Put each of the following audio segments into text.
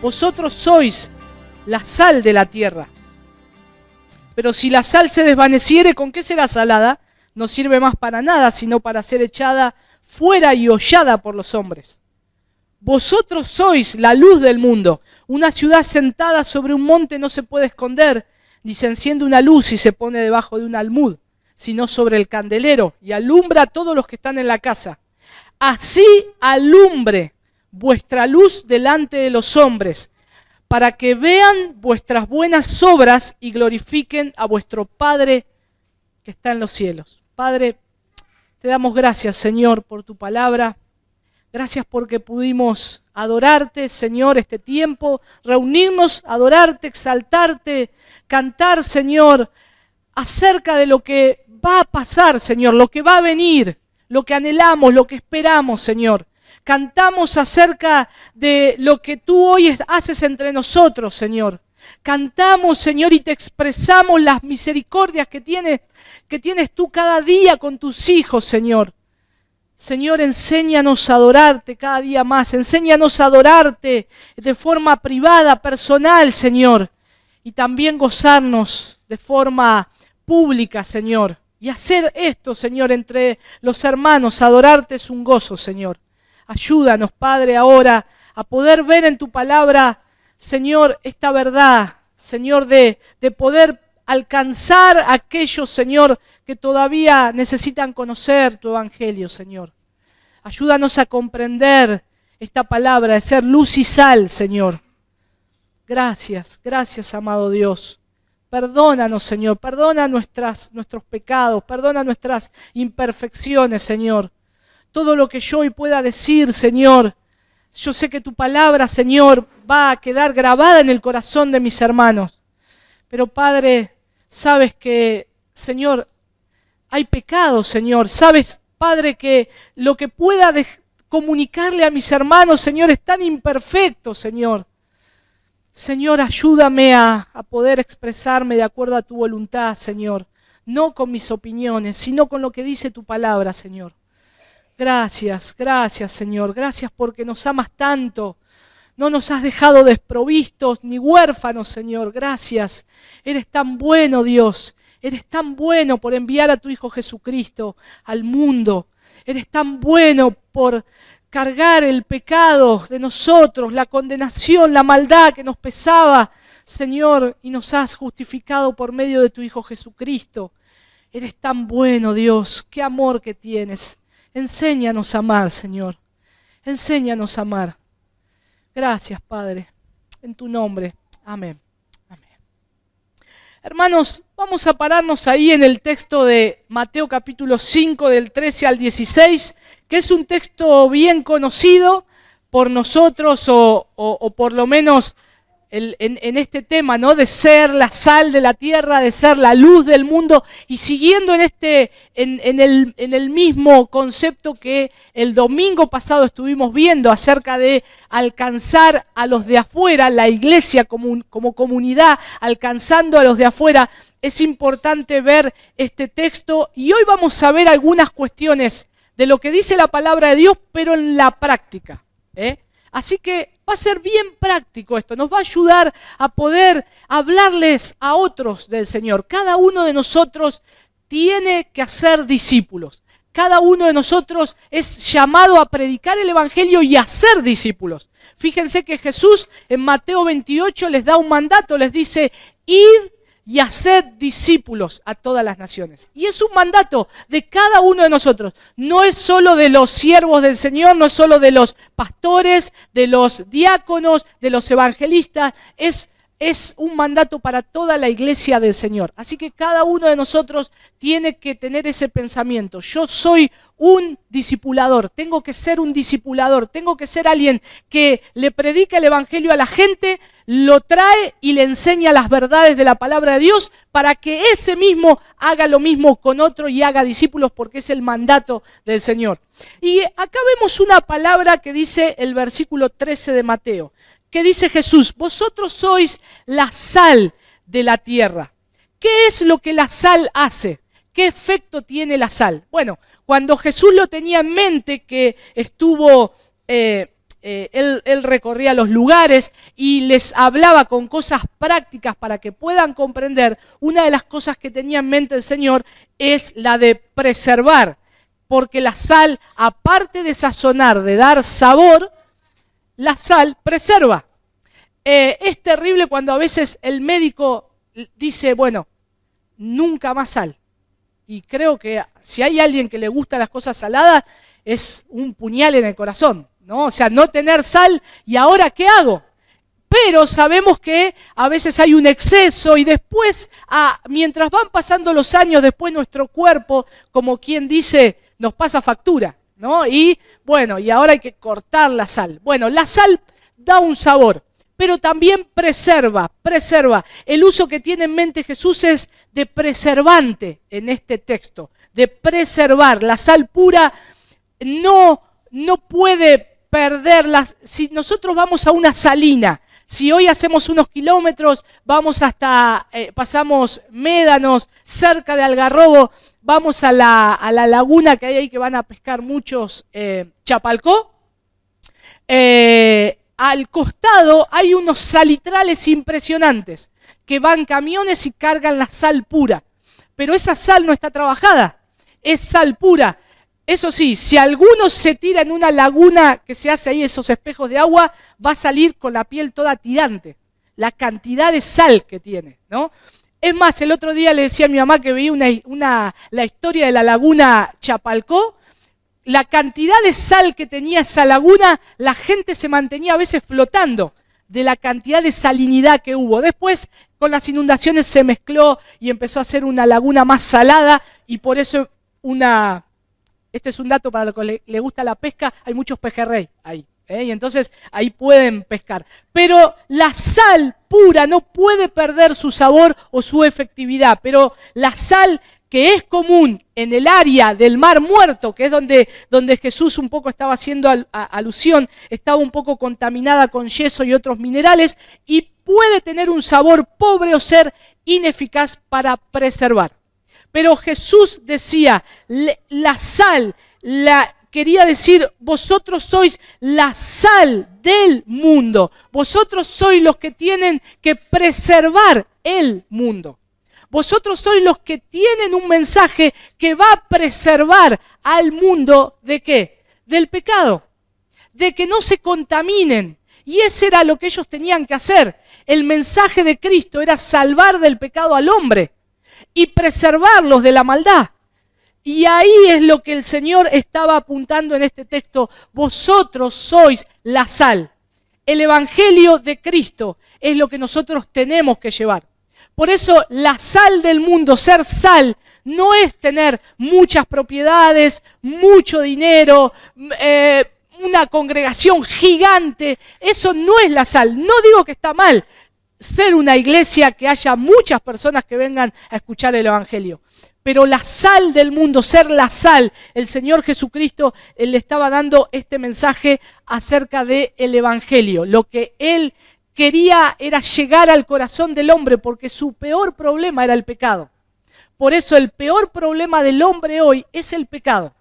Vosotros sois la sal de la tierra. Pero si la sal se desvaneciere, ¿con qué será salada? No sirve más para nada, sino para ser echada fuera y hollada por los hombres. Vosotros sois la luz del mundo. Una ciudad sentada sobre un monte no se puede esconder, ni se enciende una luz y se pone debajo de un almud, sino sobre el candelero, y alumbra a todos los que están en la casa. Así alumbre vuestra luz delante de los hombres, para que vean vuestras buenas obras y glorifiquen a vuestro Padre que está en los cielos. Padre, te damos gracias, Señor, por tu palabra. Gracias porque pudimos adorarte, Señor, este tiempo, reunirnos, adorarte, exaltarte, cantar, Señor, acerca de lo que va a pasar, Señor, lo que va a venir, lo que anhelamos, lo que esperamos, Señor. Cantamos acerca de lo que tú hoy haces entre nosotros, Señor. Cantamos, Señor, y te expresamos las misericordias que tienes tú cada día con tus hijos, Señor. Señor, enséñanos a adorarte cada día más. Enséñanos a adorarte de forma privada, personal, Señor. Y también gozarnos de forma pública, Señor. Y hacer esto, Señor, entre los hermanos. Adorarte es un gozo, Señor. Ayúdanos, Padre, ahora a poder ver en tu palabra, Señor, esta verdad, Señor, de poder alcanzar a aquellos, Señor, que todavía necesitan conocer tu evangelio, Señor. Ayúdanos a comprender esta palabra de ser luz y sal, Señor. Gracias, gracias, amado Dios. Perdónanos, Señor, perdona nuestros pecados, perdona nuestras imperfecciones, Señor. Todo lo que yo hoy pueda decir, Señor, yo sé que tu palabra, Señor, va a quedar grabada en el corazón de mis hermanos. Pero, Padre, sabes que, Señor, hay pecado, Señor. Sabes, Padre, que lo que pueda comunicarle a mis hermanos, Señor, es tan imperfecto, Señor. Señor, ayúdame a poder expresarme de acuerdo a tu voluntad, Señor. No con mis opiniones, sino con lo que dice tu palabra, Señor. Gracias, gracias, Señor. Gracias porque nos amas tanto. No nos has dejado desprovistos ni huérfanos, Señor. Gracias. Eres tan bueno, Dios. Eres tan bueno por enviar a tu Hijo Jesucristo al mundo. Eres tan bueno por cargar el pecado de nosotros, la condenación, la maldad que nos pesaba, Señor, y nos has justificado por medio de tu Hijo Jesucristo. Eres tan bueno, Dios. Qué amor que tienes. Enséñanos a amar, Señor. Enséñanos a amar. Gracias, Padre. En tu nombre. Amén. Amén. Hermanos, vamos a pararnos ahí en el texto de Mateo capítulo 5, del 13 al 16, que es un texto bien conocido por nosotros, o por lo menos en este tema, ¿no? De ser la sal de la tierra, de ser la luz del mundo, y siguiendo en el mismo concepto que el domingo pasado estuvimos viendo acerca de alcanzar a los de afuera, la iglesia como comunidad, alcanzando a los de afuera. Es importante ver este texto y hoy vamos a ver algunas cuestiones de lo que dice la palabra de Dios, pero en la práctica, Así que va a ser bien práctico esto, nos va a ayudar a poder hablarles a otros del Señor. Cada uno de nosotros tiene que hacer discípulos. Cada uno de nosotros es llamado a predicar el Evangelio y a ser discípulos. Fíjense que Jesús en Mateo 28 les da un mandato, les dice, id y haced discípulos a todas las naciones. Y es un mandato de cada uno de nosotros. No es solo de los siervos del Señor, no es solo de los pastores, de los diáconos, de los evangelistas. Es un mandato para toda la iglesia del Señor. Así que cada uno de nosotros tiene que tener ese pensamiento. Yo soy un discipulador, tengo que ser un discipulador, tengo que ser alguien que le predica el evangelio a la gente, lo trae y le enseña las verdades de la palabra de Dios para que ese mismo haga lo mismo con otro y haga discípulos, porque es el mandato del Señor. Y acá vemos una palabra que dice el versículo 13 de Mateo. ¿Qué dice Jesús? Vosotros sois la sal de la tierra. ¿Qué es lo que la sal hace? ¿Qué efecto tiene la sal? Bueno, cuando Jesús lo tenía en mente, que estuvo él recorría los lugares y les hablaba con cosas prácticas para que puedan comprender. Una de las cosas que tenía en mente el Señor es la de preservar, porque la sal, aparte de sazonar, de dar sabor, la sal preserva. Es terrible cuando a veces el médico dice, bueno, nunca más sal. Y creo que si hay alguien que le gusta las cosas saladas, es un puñal en el corazón, ¿no? O sea, no tener sal, ¿y ahora qué hago? Pero sabemos que a veces hay un exceso y después, mientras van pasando los años, después nuestro cuerpo, como quien dice, nos pasa factura, ¿no? Y bueno, y ahora hay que cortar la sal. Bueno, la sal da un sabor, pero también preserva. El uso que tiene en mente Jesús es de preservante en este texto, de preservar. La sal pura no puede perderla. Si nosotros vamos a una salina, si hoy hacemos unos kilómetros, vamos hasta, pasamos Médanos, cerca de Algarrobo, vamos a la laguna que hay ahí que van a pescar muchos chapalcó. Al costado hay unos salitrales impresionantes que van camiones y cargan la sal pura. Pero esa sal no está trabajada, es sal pura. Eso sí, si alguno se tira en una laguna que se hace ahí, esos espejos de agua, va a salir con la piel toda tirante. La cantidad de sal que tiene, ¿no? Es más, el otro día le decía a mi mamá que veía la historia de la laguna Chapalcó. La cantidad de sal que tenía esa laguna, la gente se mantenía a veces flotando de la cantidad de salinidad que hubo. Después, con las inundaciones se mezcló y empezó a ser una laguna más salada y por eso este es un dato para los que le gusta la pesca, hay muchos pejerrey ahí, y entonces ahí pueden pescar. Pero la sal pura no puede perder su sabor o su efectividad, pero la sal que es común en el área del Mar Muerto, que es donde Jesús un poco estaba haciendo alusión, estaba un poco contaminada con yeso y otros minerales, y puede tener un sabor pobre o ser ineficaz para preservar. Pero Jesús decía, la sal, quería decir, vosotros sois la sal del mundo, vosotros sois los que tienen que preservar el mundo. Vosotros sois los que tienen un mensaje que va a preservar al mundo, ¿de qué? Del pecado, de que no se contaminen. Y ese era lo que ellos tenían que hacer. El mensaje de Cristo era salvar del pecado al hombre y preservarlos de la maldad. Y ahí es lo que el Señor estaba apuntando en este texto. Vosotros sois la sal. El Evangelio de Cristo es lo que nosotros tenemos que llevar. Por eso la sal del mundo, ser sal, no es tener muchas propiedades, mucho dinero, una congregación gigante. Eso no es la sal. No digo que está mal ser una iglesia que haya muchas personas que vengan a escuchar el Evangelio. Pero la sal del mundo, ser la sal, el Señor Jesucristo le estaba dando este mensaje acerca del Evangelio. Lo que Él quería era llegar al corazón del hombre porque su peor problema era el pecado. Por eso el peor problema del hombre hoy es el pecado.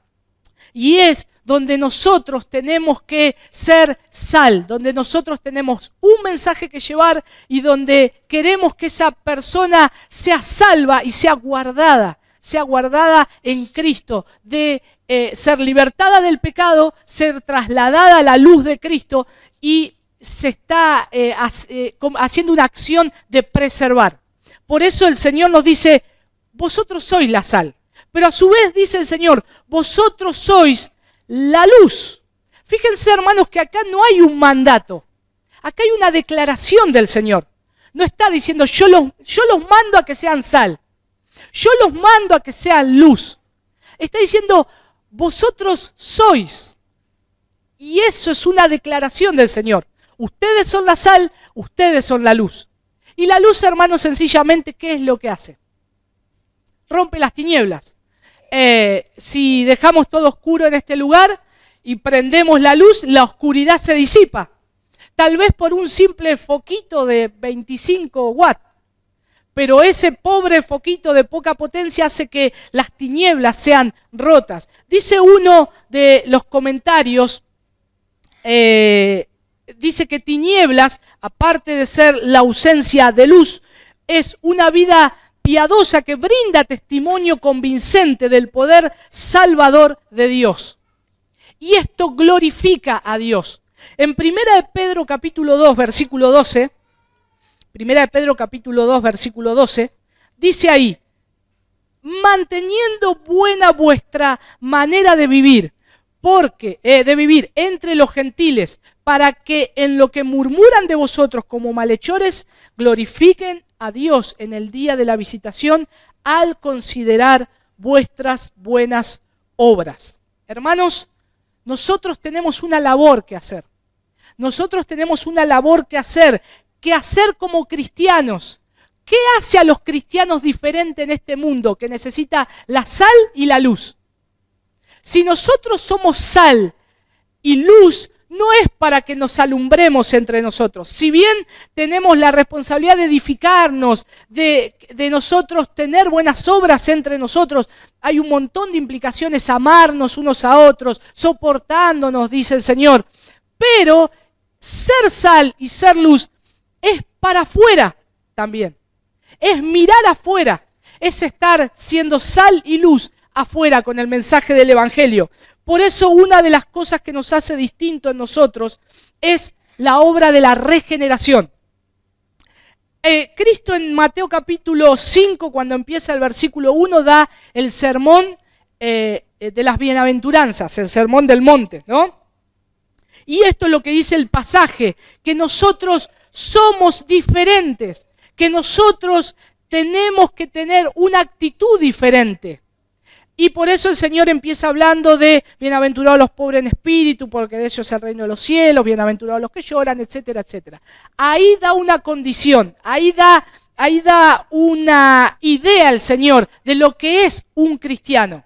Y es donde nosotros tenemos que ser sal, donde nosotros tenemos un mensaje que llevar y donde queremos que esa persona sea salva y sea guardada en Cristo, de ser libertada del pecado, ser trasladada a la luz de Cristo y se está haciendo una acción de preservar. Por eso el Señor nos dice, vosotros sois la sal. Pero a su vez dice el Señor, vosotros sois la luz. Fíjense, hermanos, que acá no hay un mandato. Acá hay una declaración del Señor. No está diciendo, yo los mando a que sean sal. Yo los mando a que sean luz. Está diciendo, vosotros sois. Y eso es una declaración del Señor. Ustedes son la sal, ustedes son la luz. Y la luz, hermanos, sencillamente, ¿qué es lo que hace? Rompe las tinieblas. Si dejamos todo oscuro en este lugar y prendemos la luz, la oscuridad se disipa. Tal vez por un simple foquito de 25 watts. Pero ese pobre foquito de poca potencia hace que las tinieblas sean rotas. Dice uno de los comentarios dice que tinieblas, aparte de ser la ausencia de luz, es una vida piadosa que brinda testimonio convincente del poder salvador de Dios. Y esto glorifica a Dios. En 1 de Pedro capítulo 2, versículo 12, 1 de Pedro capítulo 2, versículo 12, dice ahí: manteniendo buena vuestra manera de vivir, de vivir entre los gentiles, para que en lo que murmuran de vosotros como malhechores, glorifiquen a Dios en el día de la visitación, al considerar vuestras buenas obras. Hermanos, nosotros tenemos una labor que hacer. Nosotros tenemos una labor que hacer como cristianos. ¿Qué hace a los cristianos diferentes en este mundo que necesita la sal y la luz? Si nosotros somos sal y luz, no es para que nos alumbremos entre nosotros. Si bien tenemos la responsabilidad de edificarnos, de nosotros tener buenas obras entre nosotros, hay un montón de implicaciones, amarnos unos a otros, soportándonos, dice el Señor. Pero ser sal y ser luz es para afuera también. Es mirar afuera, es estar siendo sal y luz afuera con el mensaje del Evangelio. Por eso una de las cosas que nos hace distinto en nosotros es la obra de la regeneración. Cristo en Mateo capítulo 5, cuando empieza el versículo 1, da el sermón de las bienaventuranzas, el sermón del monte, ¿no? Y esto es lo que dice el pasaje, que nosotros somos diferentes, que nosotros tenemos que tener una actitud diferente. Y por eso el Señor empieza hablando de bienaventurados los pobres en espíritu, porque de ellos es el reino de los cielos, bienaventurados los que lloran, etcétera, etcétera. Ahí da una condición, ahí da una idea el Señor de lo que es un cristiano.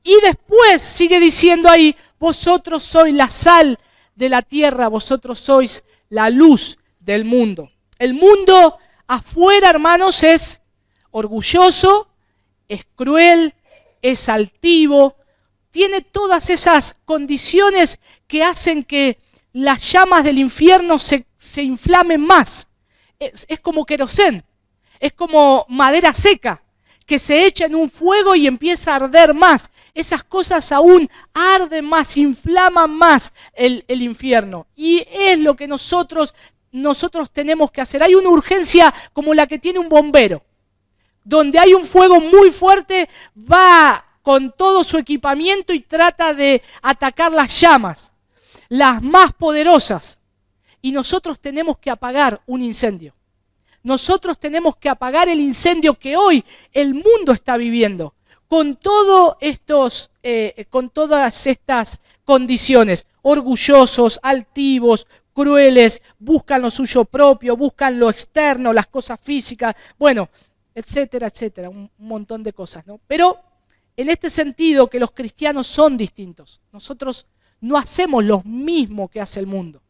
Y después sigue diciendo ahí: vosotros sois la sal de la tierra, vosotros sois la luz del mundo. El mundo afuera, hermanos, es orgulloso, es cruel, es altivo, tiene todas esas condiciones que hacen que las llamas del infierno se inflamen más. Es como querosén, es como madera seca que se echa en un fuego y empieza a arder más. Esas cosas aún arden más, inflaman más el infierno. Y es lo que nosotros tenemos que hacer. Hay una urgencia como la que tiene un bombero. Donde hay un fuego muy fuerte, va con todo su equipamiento y trata de atacar las llamas, las más poderosas. Y nosotros tenemos que apagar un incendio. Nosotros tenemos que apagar el incendio que hoy el mundo está viviendo, con todas estas condiciones, orgullosos, altivos, crueles, buscan lo suyo propio, buscan lo externo, las cosas físicas, bueno, etcétera, etcétera, un montón de cosas, ¿no? Pero en este sentido que los cristianos son distintos. Nosotros no hacemos lo mismo que hace el mundo.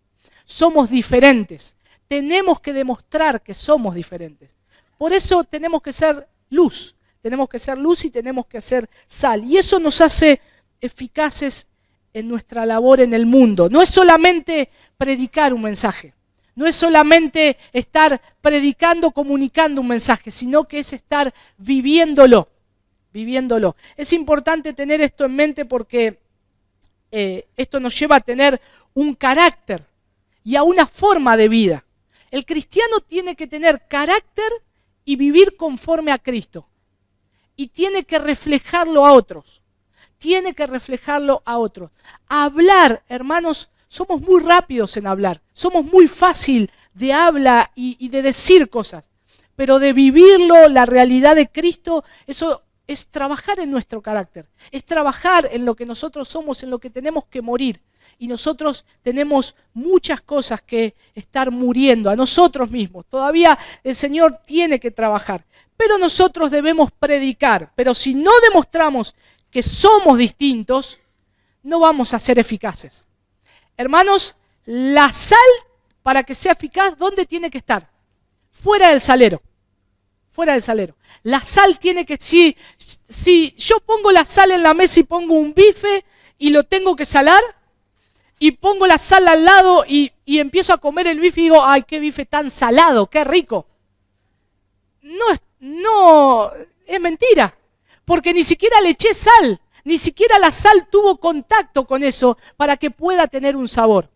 Somos diferentes. Tenemos que demostrar que somos diferentes. Por eso tenemos que ser luz. Tenemos que ser luz y tenemos que ser sal. Y eso nos hace eficaces en nuestra labor en el mundo. No es solamente predicar un mensaje. No es solamente estar predicando, comunicando un mensaje, sino que es estar viviéndolo. Es importante tener esto en mente porque esto nos lleva a tener un carácter y a una forma de vida. El cristiano tiene que tener carácter y vivir conforme a Cristo. Y tiene que reflejarlo a otros. Hablar, hermanos, somos muy rápidos en hablar. Somos muy fácil de hablar y de decir cosas. Pero de vivirlo, la realidad de Cristo, eso es trabajar en nuestro carácter. Es trabajar en lo que nosotros somos, en lo que tenemos que morir. Y nosotros tenemos muchas cosas que estar muriendo a nosotros mismos. Todavía el Señor tiene que trabajar. Pero nosotros debemos predicar. Pero si no demostramos que somos distintos, no vamos a ser eficaces. Hermanos, la sal, para que sea eficaz, ¿dónde tiene que estar? Fuera del salero. La sal tiene que... Si yo pongo la sal en la mesa y pongo un bife y lo tengo que salar, y pongo la sal al lado y empiezo a comer el bife y digo, ¡ay, qué bife tan salado, qué rico! No, es mentira, porque ni siquiera le eché sal, ni siquiera la sal tuvo contacto con eso para que pueda tener un sabor.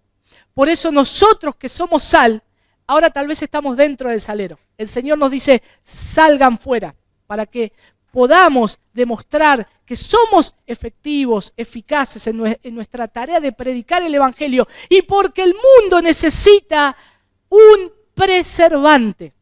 Por eso nosotros que somos sal, ahora tal vez estamos dentro del salero. El Señor nos dice, salgan fuera, para que podamos demostrar que somos efectivos, eficaces en nuestra tarea de predicar el Evangelio. Y porque el mundo necesita un preservante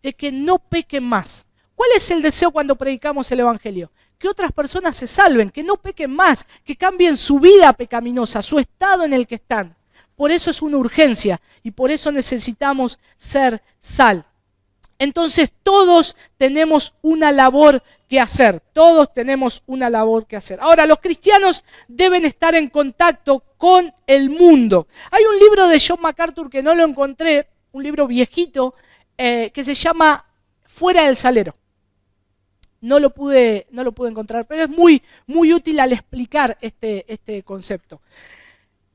de que no pequen más. ¿Cuál es el deseo cuando predicamos el Evangelio? Que otras personas se salven, que no pequen más, que cambien su vida pecaminosa, su estado en el que están. Por eso es una urgencia y por eso necesitamos ser sal. Entonces todos tenemos una labor que hacer, todos tenemos una labor que hacer. Ahora, los cristianos deben estar en contacto con el mundo. Hay un libro de John MacArthur que no lo encontré, un libro viejito, que se llama Fuera del Salero. No lo pude encontrar, pero es muy, muy útil al explicar este concepto.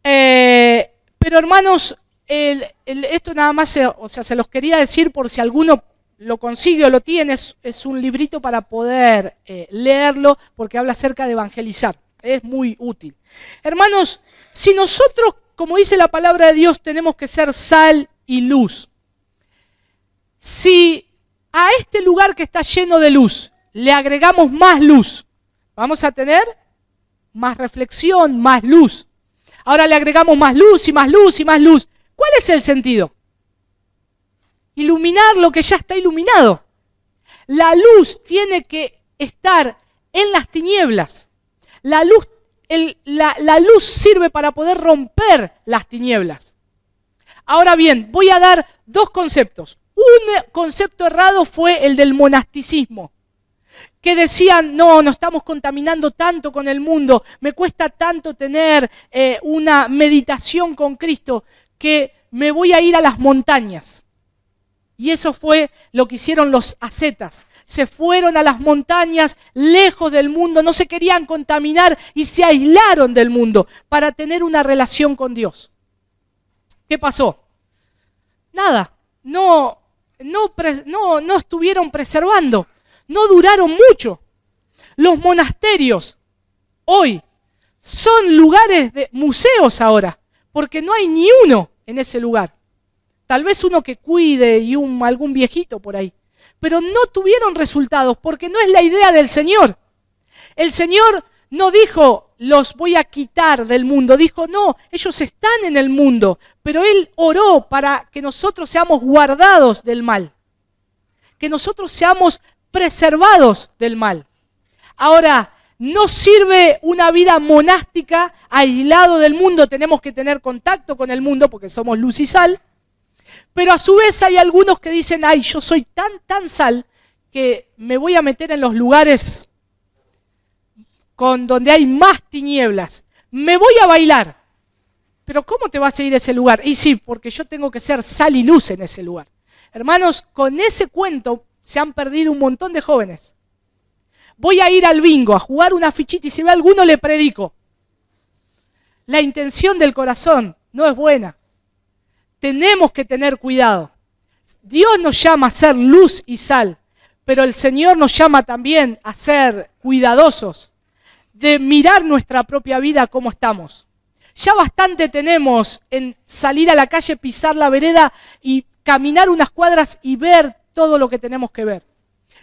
Pero hermanos, esto nada más, se los quería decir por si alguno lo consigue o lo tiene, es un librito para poder leerlo, porque habla acerca de evangelizar. Es muy útil. Hermanos, si nosotros, como dice la palabra de Dios, tenemos que ser sal y luz. Si a este lugar que está lleno de luz le agregamos más luz, vamos a tener más reflexión, más luz. Ahora le agregamos más luz y más luz y más luz. ¿Cuál es el sentido? Iluminar lo que ya está iluminado. La luz tiene que estar en las tinieblas. La luz sirve para poder romper las tinieblas. Ahora bien, voy a dar dos conceptos. Un concepto errado fue el del monasticismo, que decían, no estamos contaminando tanto con el mundo, me cuesta tanto tener una meditación con Cristo, que me voy a ir a las montañas. Y eso fue lo que hicieron los ascetas. Se fueron a las montañas, lejos del mundo, no se querían contaminar y se aislaron del mundo para tener una relación con Dios. ¿Qué pasó? Nada, no estuvieron preservando, no duraron mucho. Los monasterios hoy son lugares de museos ahora, porque no hay ni uno en ese lugar. Tal vez uno que cuide y algún viejito por ahí. Pero no tuvieron resultados porque no es la idea del Señor. El Señor no dijo, los voy a quitar del mundo. Dijo, no, ellos están en el mundo. Pero Él oró para que nosotros seamos guardados del mal. Que nosotros seamos preservados del mal. Ahora, no sirve una vida monástica aislado del mundo. Tenemos que tener contacto con el mundo porque somos luz y sal. Pero a su vez hay algunos que dicen, ay, yo soy tan sal que me voy a meter en los lugares donde hay más tinieblas. Me voy a bailar. Pero ¿cómo te vas a ir a ese lugar? Y sí, porque yo tengo que ser sal y luz en ese lugar. Hermanos, con ese cuento se han perdido un montón de jóvenes. Voy a ir al bingo a jugar una fichita y si ve a alguno le predico. La intención del corazón no es buena. Tenemos que tener cuidado. Dios nos llama a ser luz y sal, pero el Señor nos llama también a ser cuidadosos de mirar nuestra propia vida cómo estamos. Ya bastante tenemos en salir a la calle, pisar la vereda y caminar unas cuadras y ver todo lo que tenemos que ver.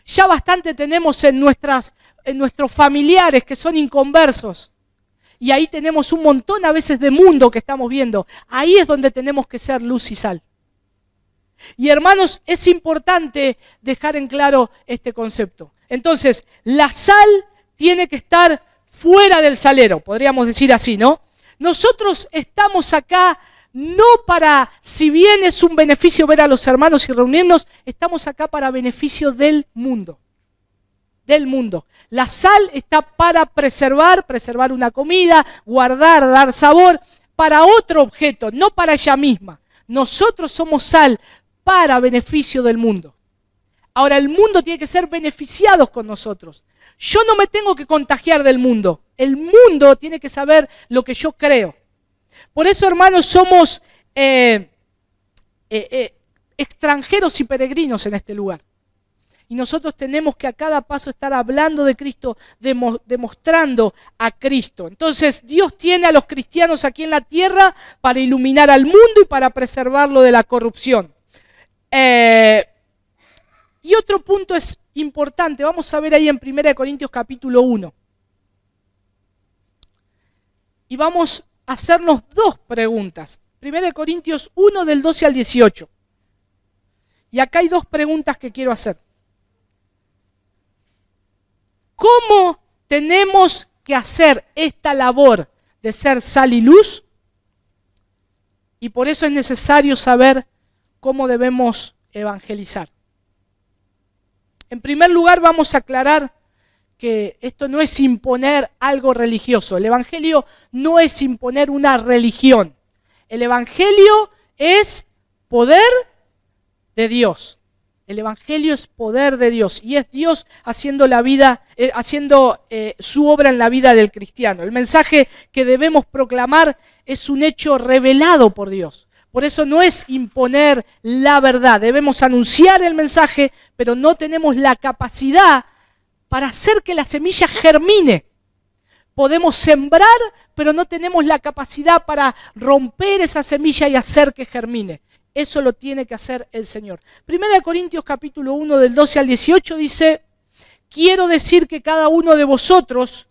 Ya bastante tenemos en nuestros familiares que son inconversos. Y ahí tenemos un montón a veces de mundo que estamos viendo. Ahí es donde tenemos que ser luz y sal. Y hermanos, es importante dejar en claro este concepto. Entonces, la sal tiene que estar fuera del salero, podríamos decir así, ¿no? Nosotros estamos acá no para, si bien es un beneficio ver a los hermanos y reunirnos, estamos acá para beneficio del mundo. Del mundo. La sal está para preservar una comida, guardar, dar sabor para otro objeto, no para ella misma. Nosotros somos sal para beneficio del mundo. Ahora, el mundo tiene que ser beneficiado con nosotros. Yo no me tengo que contagiar del mundo. El mundo tiene que saber lo que yo creo. Por eso, hermanos, somos extranjeros y peregrinos en este lugar. Y nosotros tenemos que a cada paso estar hablando de Cristo, demostrando a Cristo. Entonces, Dios tiene a los cristianos aquí en la tierra para iluminar al mundo y para preservarlo de la corrupción. Y otro punto es importante, vamos a ver ahí en 1 Corintios capítulo 1. Y vamos a hacernos dos preguntas. 1 Corintios 1 del 12 al 18. Y acá hay dos preguntas que quiero hacer. ¿Cómo tenemos que hacer esta labor de ser sal y luz? Y por eso es necesario saber cómo debemos evangelizar. En primer lugar, vamos a aclarar que esto no es imponer algo religioso. El evangelio no es imponer una religión. El evangelio es poder de Dios. El evangelio es poder de Dios y es Dios haciendo su obra en la vida del cristiano. El mensaje que debemos proclamar es un hecho revelado por Dios. Por eso no es imponer la verdad. Debemos anunciar el mensaje, pero no tenemos la capacidad para hacer que la semilla germine. Podemos sembrar, pero no tenemos la capacidad para romper esa semilla y hacer que germine. Eso lo tiene que hacer el Señor. 1 Corintios capítulo 1 del 12 al 18 dice: quiero decir que cada uno de vosotros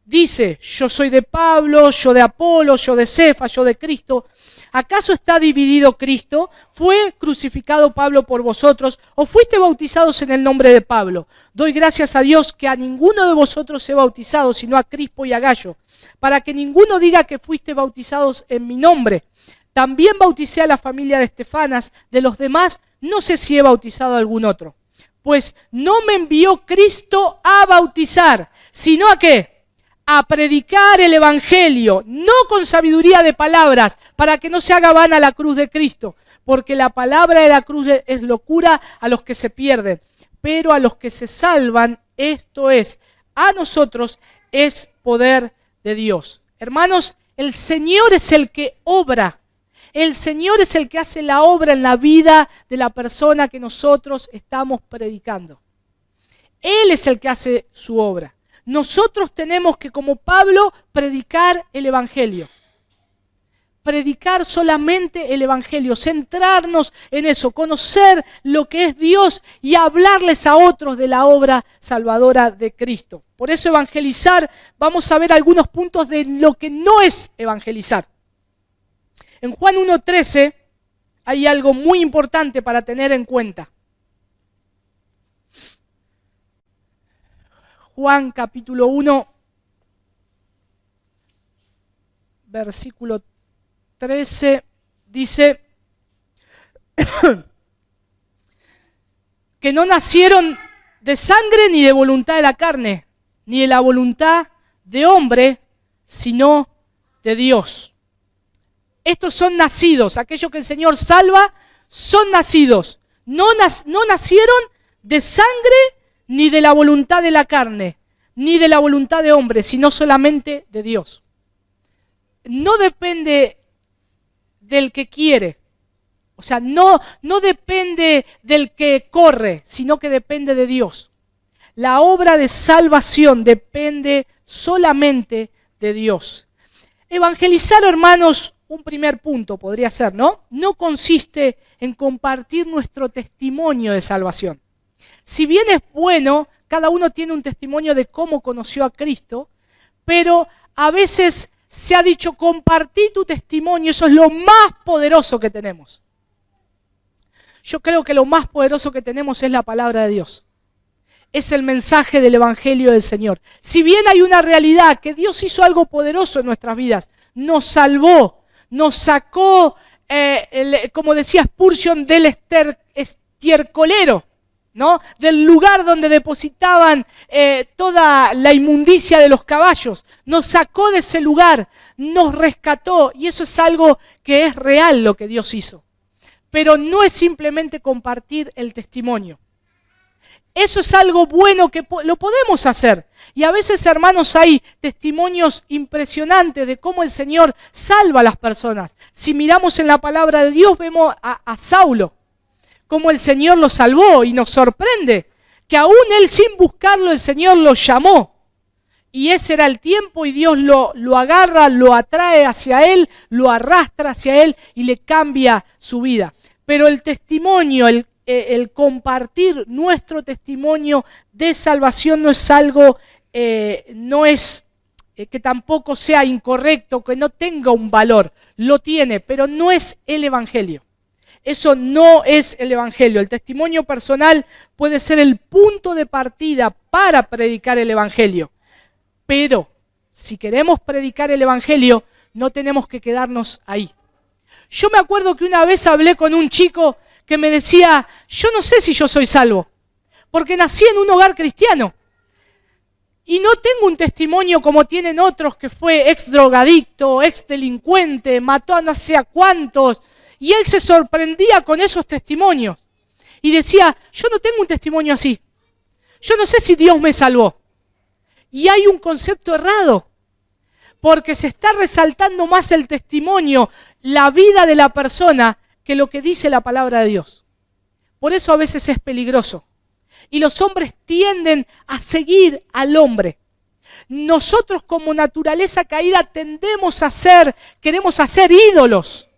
dice, yo soy de Pablo, yo de Apolo, yo de Cefas, yo de Cristo. ¿Acaso está dividido Cristo? ¿Fue crucificado Pablo por vosotros? ¿O fuiste bautizados en el nombre de Pablo? Doy gracias a Dios que a ninguno de vosotros he bautizado, sino a Crispo y a Gallo, para que ninguno diga que fuiste bautizados en mi nombre. También bauticé a la familia de Estefanas, de los demás no sé si he bautizado a algún otro. Pues no me envió Cristo a bautizar, sino ¿a qué? A predicar el evangelio, no con sabiduría de palabras, para que no se haga vana la cruz de Cristo, porque la palabra de la cruz es locura a los que se pierden, pero a los que se salvan, esto es, a nosotros es poder de Dios. Hermanos, el Señor es el que obra. El Señor es el que hace la obra en la vida de la persona que nosotros estamos predicando. Él es el que hace su obra. Nosotros tenemos que, como Pablo, predicar el evangelio. Predicar solamente el evangelio, centrarnos en eso, conocer lo que es Dios y hablarles a otros de la obra salvadora de Cristo. Por eso evangelizar, vamos a ver algunos puntos de lo que no es evangelizar. En Juan 1:13 hay algo muy importante para tener en cuenta. Juan capítulo 1, versículo 13, dice que no nacieron de sangre ni de voluntad de la carne, ni de la voluntad de hombre, sino de Dios. Estos son nacidos, aquellos que el Señor salva son nacidos. No nacieron de sangre ni de la voluntad de la carne, ni de la voluntad de hombre, sino solamente de Dios. No depende del que quiere, o sea, no depende del que corre, sino que depende de Dios. La obra de salvación depende solamente de Dios. Evangelizar, hermanos, un primer punto podría ser, ¿no? No consiste en compartir nuestro testimonio de salvación. Si bien es bueno, cada uno tiene un testimonio de cómo conoció a Cristo, pero a veces se ha dicho, compartí tu testimonio, eso es lo más poderoso que tenemos. Yo creo que lo más poderoso que tenemos es la palabra de Dios. Es el mensaje del Evangelio del Señor. Si bien hay una realidad que Dios hizo algo poderoso en nuestras vidas, nos salvó, nos sacó, como decía Spurgeon, del estiércolero, ¿no? Del lugar donde depositaban toda la inmundicia de los caballos. Nos sacó de ese lugar, nos rescató, y eso es algo que es real lo que Dios hizo. Pero no es simplemente compartir el testimonio. Eso es algo bueno que lo podemos hacer. Y a veces, hermanos, hay testimonios impresionantes de cómo el Señor salva a las personas. Si miramos en la palabra de Dios, vemos a Saulo, cómo el Señor lo salvó, y nos sorprende que aún él, sin buscarlo, el Señor lo llamó. Y ese era el tiempo, y Dios lo agarra, lo atrae hacia Él, lo arrastra hacia Él y le cambia su vida. Pero el testimonio, el compartir nuestro testimonio de salvación no es algo, no es que tampoco sea incorrecto, que no tenga un valor. Lo tiene, pero no es el Evangelio. Eso no es el Evangelio. El testimonio personal puede ser el punto de partida para predicar el Evangelio. Pero si queremos predicar el Evangelio, no tenemos que quedarnos ahí. Yo me acuerdo que una vez hablé con un chico que me decía, yo no sé si yo soy salvo, porque nací en un hogar cristiano. Y no tengo un testimonio como tienen otros, que fue ex drogadicto, ex delincuente, mató a no sé a cuántos. Y él se sorprendía con esos testimonios. Y decía, yo no tengo un testimonio así. Yo no sé si Dios me salvó. Y hay un concepto errado, porque se está resaltando más el testimonio, la vida de la persona, que lo que dice la palabra de Dios. Por eso a veces es peligroso. Y los hombres tienden a seguir al hombre. Nosotros, como naturaleza caída, tendemos a queremos hacer ídolos.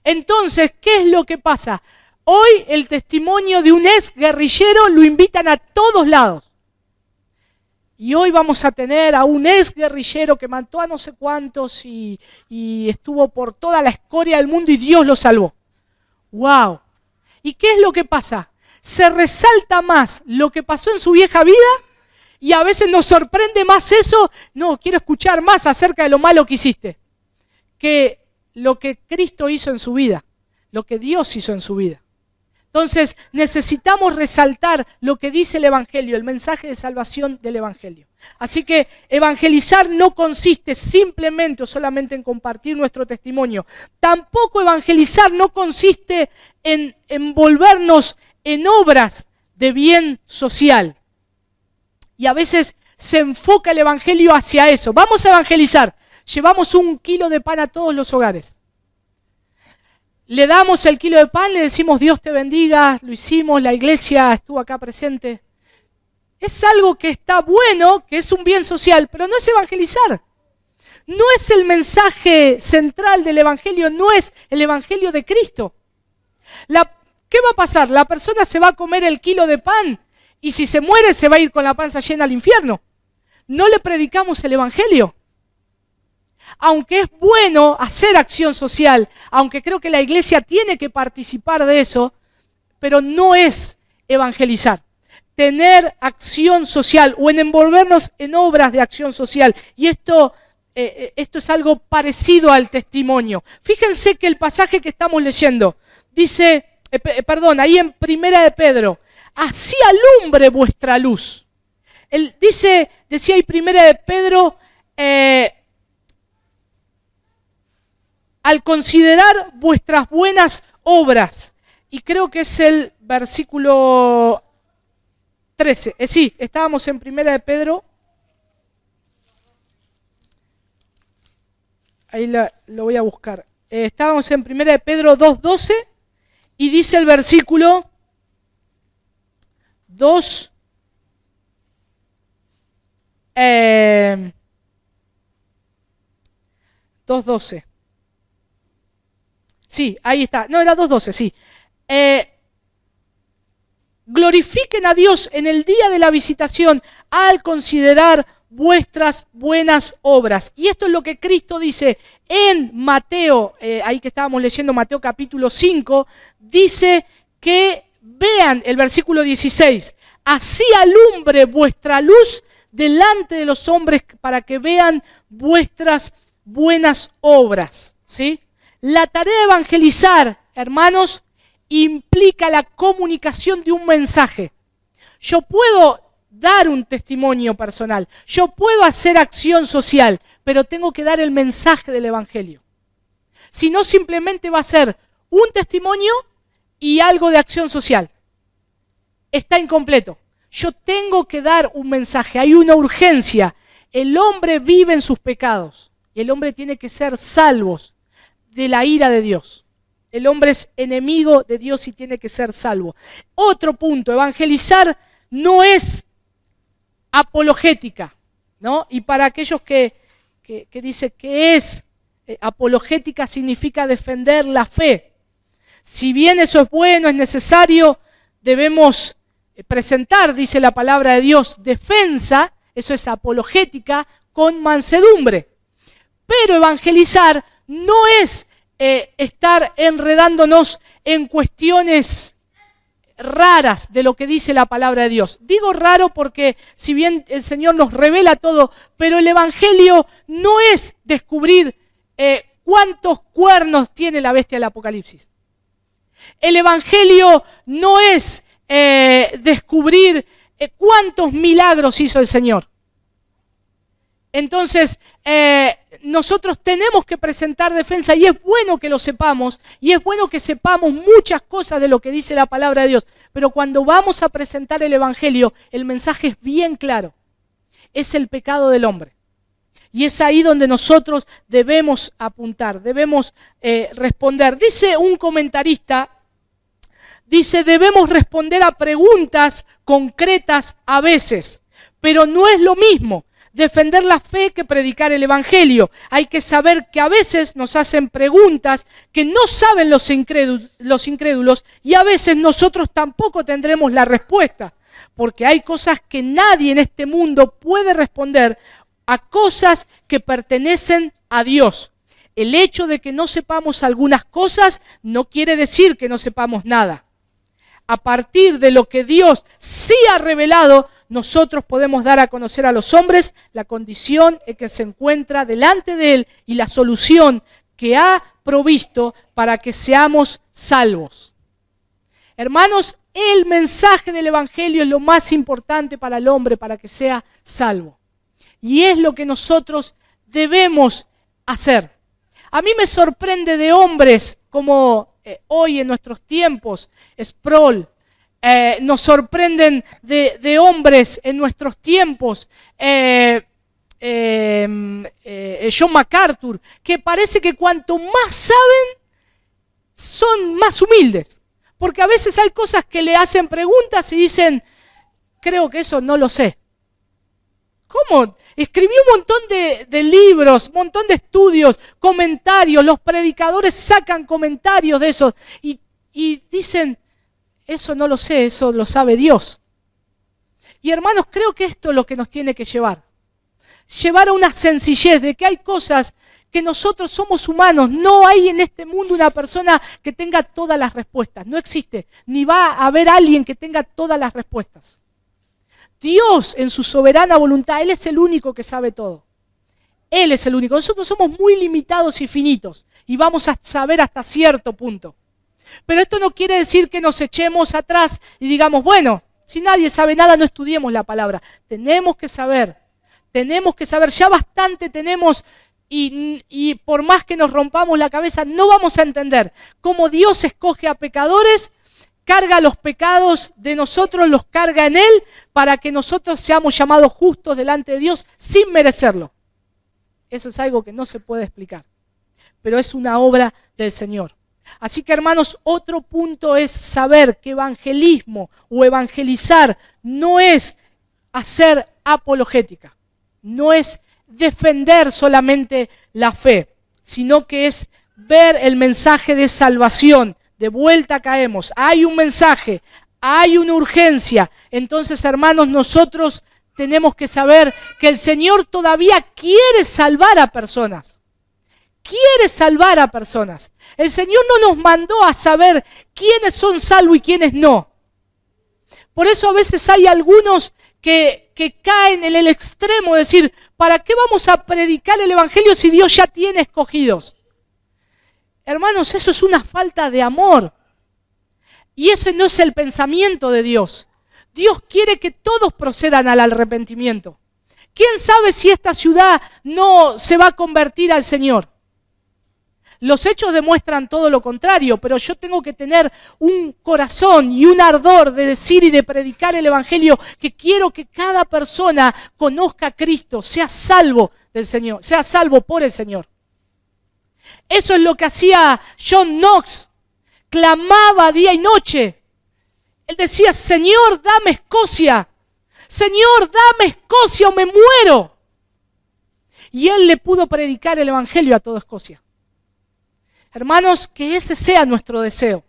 Entonces, ¿qué es lo que pasa? Hoy el testimonio de un ex guerrillero lo invitan a todos lados. Y hoy vamos a tener a un ex guerrillero que mató a no sé cuántos y estuvo por toda la escoria del mundo y Dios lo salvó. ¡Wow! ¿Y qué es lo que pasa? Se resalta más lo que pasó en su vieja vida, y a veces nos sorprende más eso. No, quiero escuchar más acerca de lo malo que hiciste, que lo que Cristo hizo en su vida, lo que Dios hizo en su vida. Entonces necesitamos resaltar lo que dice el Evangelio, el mensaje de salvación del Evangelio. Así que evangelizar no consiste simplemente o solamente en compartir nuestro testimonio. Tampoco evangelizar no consiste en envolvernos en obras de bien social. Y a veces se enfoca el Evangelio hacia eso. Vamos a evangelizar. Llevamos 1 kilo de pan a todos los hogares. Le damos el kilo de pan, le decimos Dios te bendiga, lo hicimos, la iglesia estuvo acá presente. Es algo que está bueno, que es un bien social, pero no es evangelizar. No es el mensaje central del Evangelio, no es el Evangelio de Cristo. ¿Qué va a pasar? La persona se va a comer el kilo de pan y si se muere se va a ir con la panza llena al infierno. No le predicamos el Evangelio. Aunque es bueno hacer acción social, aunque creo que la iglesia tiene que participar de eso, pero no es evangelizar. Tener acción social o en envolvernos en obras de acción social. Y esto es algo parecido al testimonio. Fíjense que el pasaje que estamos leyendo dice, ahí en 1 de Pedro, así alumbre vuestra luz. Decía ahí 1 de Pedro, al considerar vuestras buenas obras. Y creo que es el versículo 13. Sí, estábamos en 1 de Pedro. Ahí lo voy a buscar. Estábamos en 1 de Pedro 2:12 y dice el versículo 2. 2:12. Sí, ahí está. No, era 2:12, sí. Glorifiquen a Dios en el día de la visitación al considerar vuestras buenas obras. Y esto es lo que Cristo dice en Mateo, ahí que estábamos leyendo Mateo capítulo 5, dice que vean el versículo 16. Así alumbre vuestra luz delante de los hombres para que vean vuestras buenas obras, ¿sí? La tarea de evangelizar, hermanos, implica la comunicación de un mensaje. Yo puedo dar un testimonio personal, yo puedo hacer acción social, pero tengo que dar el mensaje del Evangelio. Si no, simplemente va a ser un testimonio y algo de acción social. está incompleto. Yo tengo que dar un mensaje, hay una urgencia. El hombre vive en sus pecados. El hombre tiene que ser salvo de la ira de Dios. El hombre es enemigo de Dios y tiene que ser salvo. Otro punto, evangelizar no es apologética, ¿no? Y para aquellos que dicen que es apologética, significa defender la fe. Si bien eso es bueno, es necesario, debemos presentar, dice la palabra de Dios, defensa, eso es apologética, con mansedumbre. Pero evangelizar no es estar enredándonos en cuestiones raras de lo que dice la palabra de Dios. Digo raro porque si bien el Señor nos revela todo, pero el evangelio no es descubrir cuántos cuernos tiene la bestia del Apocalipsis. El evangelio no es descubrir cuántos milagros hizo el Señor. Entonces, nosotros tenemos que presentar defensa y es bueno que lo sepamos y es bueno que sepamos muchas cosas de lo que dice la palabra de Dios. Pero cuando vamos a presentar el evangelio, el mensaje es bien claro. Es el pecado del hombre. Y es ahí donde nosotros debemos apuntar, debemos responder. Dice un comentarista, debemos responder a preguntas concretas a veces, pero no es lo mismo defender la fe que predicar el evangelio. Hay que saber que a veces nos hacen preguntas que no saben los incrédulos y a veces nosotros tampoco tendremos la respuesta, porque hay cosas que nadie en este mundo puede responder a cosas que pertenecen a Dios. El hecho de que no sepamos algunas cosas no quiere decir que no sepamos nada. A partir de lo que Dios sí ha revelado, nosotros podemos dar a conocer a los hombres la condición en que se encuentra delante de Él y la solución que ha provisto para que seamos salvos. Hermanos, el mensaje del evangelio es lo más importante para el hombre para que sea salvo. Y es lo que nosotros debemos hacer. A mí me sorprende de hombres como hoy en nuestros tiempos, Sproul, nos sorprenden de hombres en nuestros tiempos, John MacArthur, que parece que cuanto más saben, son más humildes. Porque a veces hay cosas que le hacen preguntas y dicen, creo que eso no lo sé. ¿Cómo? Escribió un montón de libros, un montón de estudios, comentarios, los predicadores sacan comentarios de esos y dicen, eso no lo sé, eso lo sabe Dios. Y hermanos, creo que esto es lo que nos tiene que llevar. Llevar a una sencillez de que hay cosas que nosotros somos humanos. No hay en este mundo una persona que tenga todas las respuestas. No existe, ni va a haber alguien que tenga todas las respuestas. Dios en su soberana voluntad, Él es el único que sabe todo. Él es el único. Nosotros somos muy limitados y finitos y vamos a saber hasta cierto punto. Pero esto no quiere decir que nos echemos atrás y digamos, bueno, si nadie sabe nada, no estudiemos la palabra. Tenemos que saber, ya bastante tenemos y por más que nos rompamos la cabeza, no vamos a entender cómo Dios escoge a pecadores, carga los pecados de nosotros, los carga en Él, para que nosotros seamos llamados justos delante de Dios sin merecerlo. Eso es algo que no se puede explicar, pero es una obra del Señor. Así que hermanos, otro punto es saber que evangelismo o evangelizar no es hacer apologética, no es defender solamente la fe, sino que es ver el mensaje de salvación. De vuelta caemos, hay un mensaje, hay una urgencia. Entonces, hermanos, nosotros tenemos que saber que el Señor todavía quiere salvar a personas. Quiere salvar a personas. El Señor no nos mandó a saber quiénes son salvos y quiénes no. Por eso a veces hay algunos que caen en el extremo de decir, ¿para qué vamos a predicar el evangelio si Dios ya tiene escogidos? Hermanos, eso es una falta de amor. Y ese no es el pensamiento de Dios. Dios quiere que todos procedan al arrepentimiento. ¿Quién sabe si esta ciudad no se va a convertir al Señor? Los hechos demuestran todo lo contrario, pero yo tengo que tener un corazón y un ardor de decir y de predicar el Evangelio, que quiero que cada persona conozca a Cristo, sea salvo del Señor, sea salvo por el Señor. Eso es lo que hacía John Knox, clamaba día y noche. Él decía, Señor, dame Escocia, Señor, dame Escocia o me muero. Y él le pudo predicar el Evangelio a toda Escocia. Hermanos, que ese sea nuestro deseo.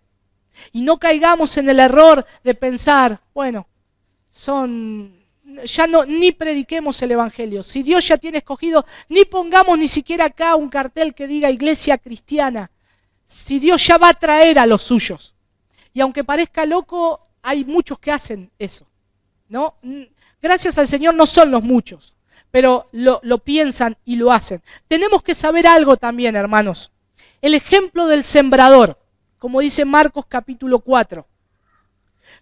Y no caigamos en el error de pensar, bueno, ni prediquemos el Evangelio. Si Dios ya tiene escogido, ni pongamos ni siquiera acá un cartel que diga Iglesia Cristiana. Si Dios ya va a traer a los suyos. Y aunque parezca loco, hay muchos que hacen eso, ¿no? Gracias al Señor no son los muchos, pero lo piensan y lo hacen. Tenemos que saber algo también, hermanos. El ejemplo del sembrador, como dice Marcos capítulo 4.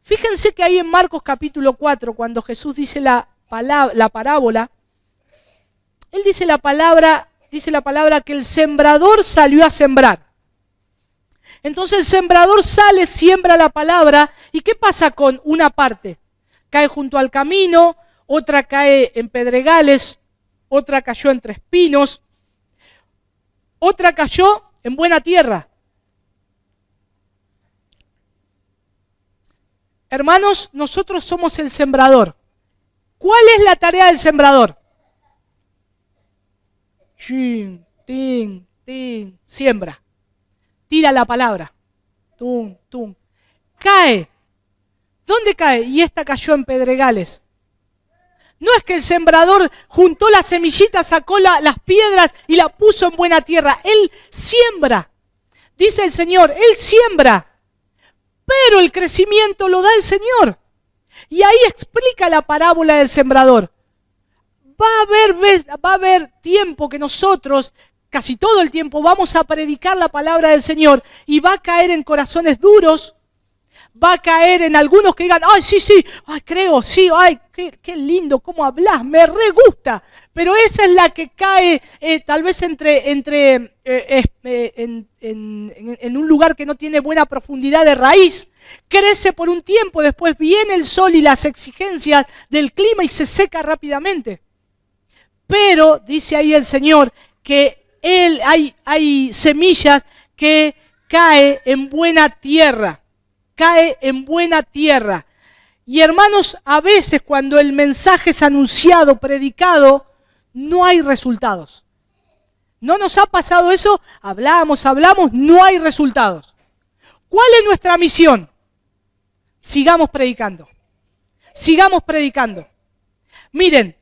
Fíjense que ahí en Marcos capítulo 4, cuando Jesús dice la parábola, él dice la palabra que el sembrador salió a sembrar. Entonces el sembrador sale, siembra la palabra, ¿y qué pasa con una parte? Cae junto al camino, otra cae en pedregales, otra cayó entre espinos, otra cayó en buena tierra. Hermanos, nosotros somos el sembrador. ¿Cuál es la tarea del sembrador? Chin, tin, siembra. Tira la palabra. Tum, tum. Cae. ¿Dónde cae? Y esta cayó en pedregales. No es que el sembrador juntó las semillitas, sacó las piedras y la puso en buena tierra. Él siembra. Dice el Señor, Él siembra. Pero el crecimiento lo da el Señor. Y ahí explica la parábola del sembrador. Va a haber tiempo que nosotros, casi todo el tiempo, vamos a predicar la palabra del Señor y va a caer en corazones duros, va a caer en algunos que digan, ay, sí, ay, creo, sí, ay, qué lindo, cómo hablas, me re gusta. Pero esa es la que cae tal vez en un lugar que no tiene buena profundidad de raíz. Crece por un tiempo, después viene el sol y las exigencias del clima y se seca rápidamente. Pero, dice ahí el Señor, que hay semillas que cae en buena tierra. Cae en buena tierra. Y hermanos, a veces cuando el mensaje es anunciado, predicado, no hay resultados. ¿No nos ha pasado eso? Hablamos, no hay resultados. ¿Cuál es nuestra misión? Sigamos predicando. Sigamos predicando. Miren,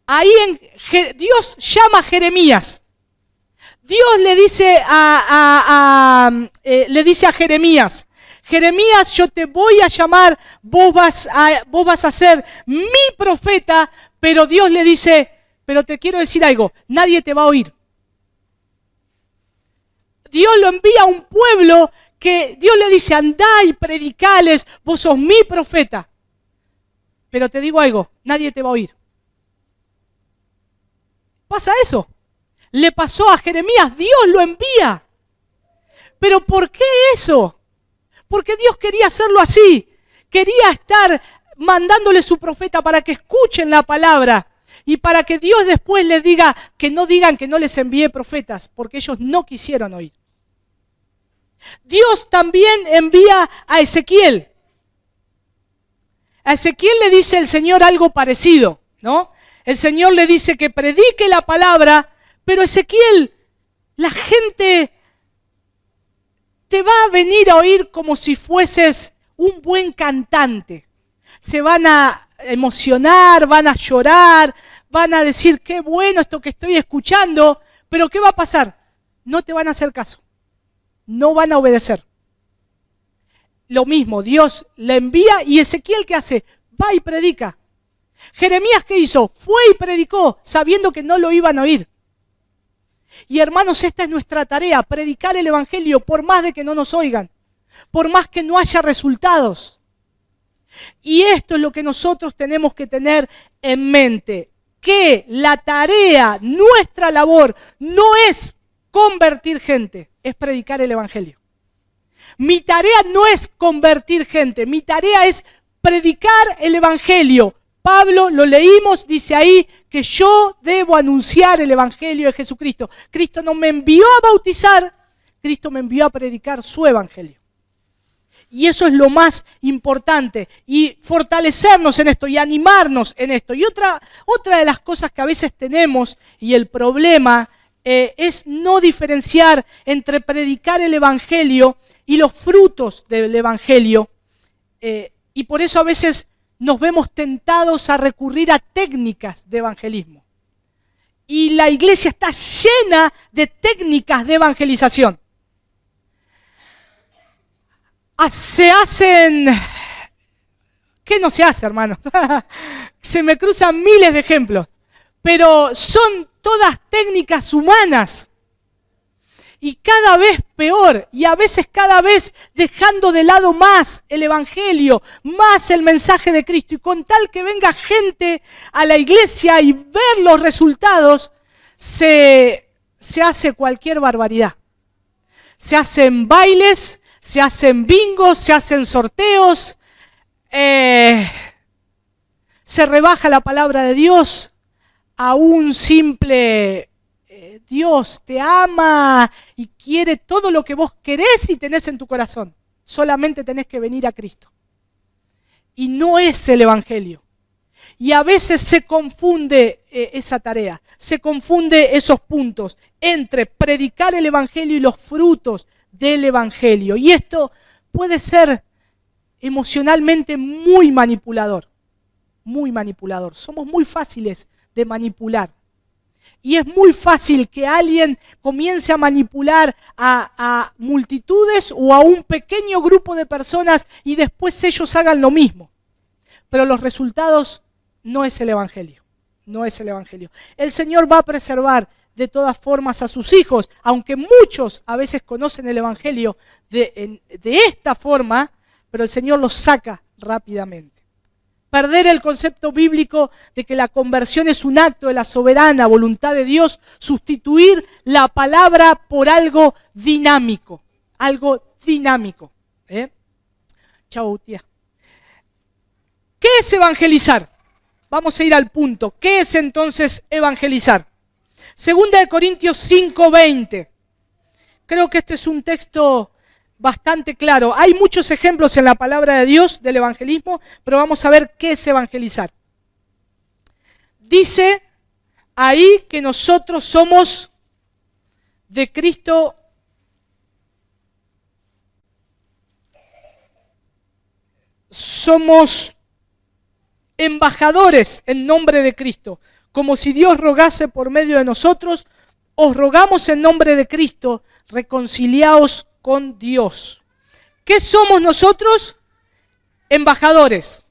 ahí Dios llama a Jeremías. Dios le dice a Jeremías, Jeremías, yo te voy a llamar, vos vas a ser mi profeta, pero Dios le dice, pero te quiero decir algo, nadie te va a oír. Dios lo envía a un pueblo que Dios le dice, andá y predicales, vos sos mi profeta. Pero te digo algo, nadie te va a oír. Pasa eso. Le pasó a Jeremías, Dios lo envía. ¿Pero por qué eso? Porque Dios quería hacerlo así. Quería estar mandándole su profeta para que escuchen la palabra. Y para que Dios después les diga, que no digan que no les envié profetas, porque ellos no quisieron oír. Dios también envía a Ezequiel. A Ezequiel le dice el Señor algo parecido, ¿no? El Señor le dice que predique la palabra, pero Ezequiel, la gente te va a venir a oír como si fueses un buen cantante. Se van a emocionar, van a llorar, van a decir, qué bueno esto que estoy escuchando, pero ¿qué va a pasar? No te van a hacer caso, no van a obedecer. Lo mismo, Dios le envía y Ezequiel, ¿qué hace? Va y predica. Jeremías, ¿qué hizo? Fue y predicó, sabiendo que no lo iban a oír. Y hermanos, esta es nuestra tarea, predicar el Evangelio, por más de que no nos oigan, por más que no haya resultados. Y esto es lo que nosotros tenemos que tener en mente, que la tarea, nuestra labor, no es convertir gente, es predicar el evangelio. Mi tarea no es convertir gente, mi tarea es predicar el evangelio. Pablo, lo leímos, dice ahí que yo debo anunciar el evangelio de Jesucristo. Cristo no me envió a bautizar, Cristo me envió a predicar su evangelio. Y eso es lo más importante, y fortalecernos en esto y animarnos en esto. Y otra de las cosas que a veces tenemos, y el problema es no diferenciar entre predicar el evangelio y los frutos del evangelio. Y por eso a veces nos vemos tentados a recurrir a técnicas de evangelismo. Y la iglesia está llena de técnicas de evangelización. Se hacen... ¿Qué no se hace, hermano? Se me cruzan miles de ejemplos. Pero son todas técnicas humanas. Y cada vez peor, y a veces cada vez dejando de lado más el evangelio, más el mensaje de Cristo. Y con tal que venga gente a la iglesia y ver los resultados, se hace cualquier barbaridad. Se hacen bailes, se hacen bingos, se hacen sorteos, se rebaja la palabra de Dios a un simple... Dios te ama y quiere todo lo que vos querés y tenés en tu corazón. Solamente tenés que venir a Cristo. Y no es el evangelio. Y a veces se confunde esa tarea, se confunde esos puntos entre predicar el evangelio y los frutos del evangelio. Y esto puede ser emocionalmente muy manipulador. Muy manipulador. Somos muy fáciles de manipular. Y es muy fácil que alguien comience a manipular a multitudes o a un pequeño grupo de personas y después ellos hagan lo mismo. Pero los resultados no es el evangelio. No es el evangelio. El Señor va a preservar de todas formas a sus hijos, aunque muchos a veces conocen el evangelio de esta forma, pero el Señor los saca rápidamente. Perder el concepto bíblico de que la conversión es un acto de la soberana voluntad de Dios, sustituir la palabra por algo dinámico. Algo dinámico. Chau, tía. ¿Qué es evangelizar? Vamos a ir al punto. ¿Qué es entonces evangelizar? Segunda de Corintios 5:20. Creo que este es un texto bastante claro. Hay muchos ejemplos en la palabra de Dios del evangelismo, pero vamos a ver qué es evangelizar. Dice ahí que nosotros somos de Cristo, somos embajadores en nombre de Cristo, como si Dios rogase por medio de nosotros. Os rogamos en nombre de Cristo, reconciliaos con Dios. ¿Qué somos nosotros? Embajadores,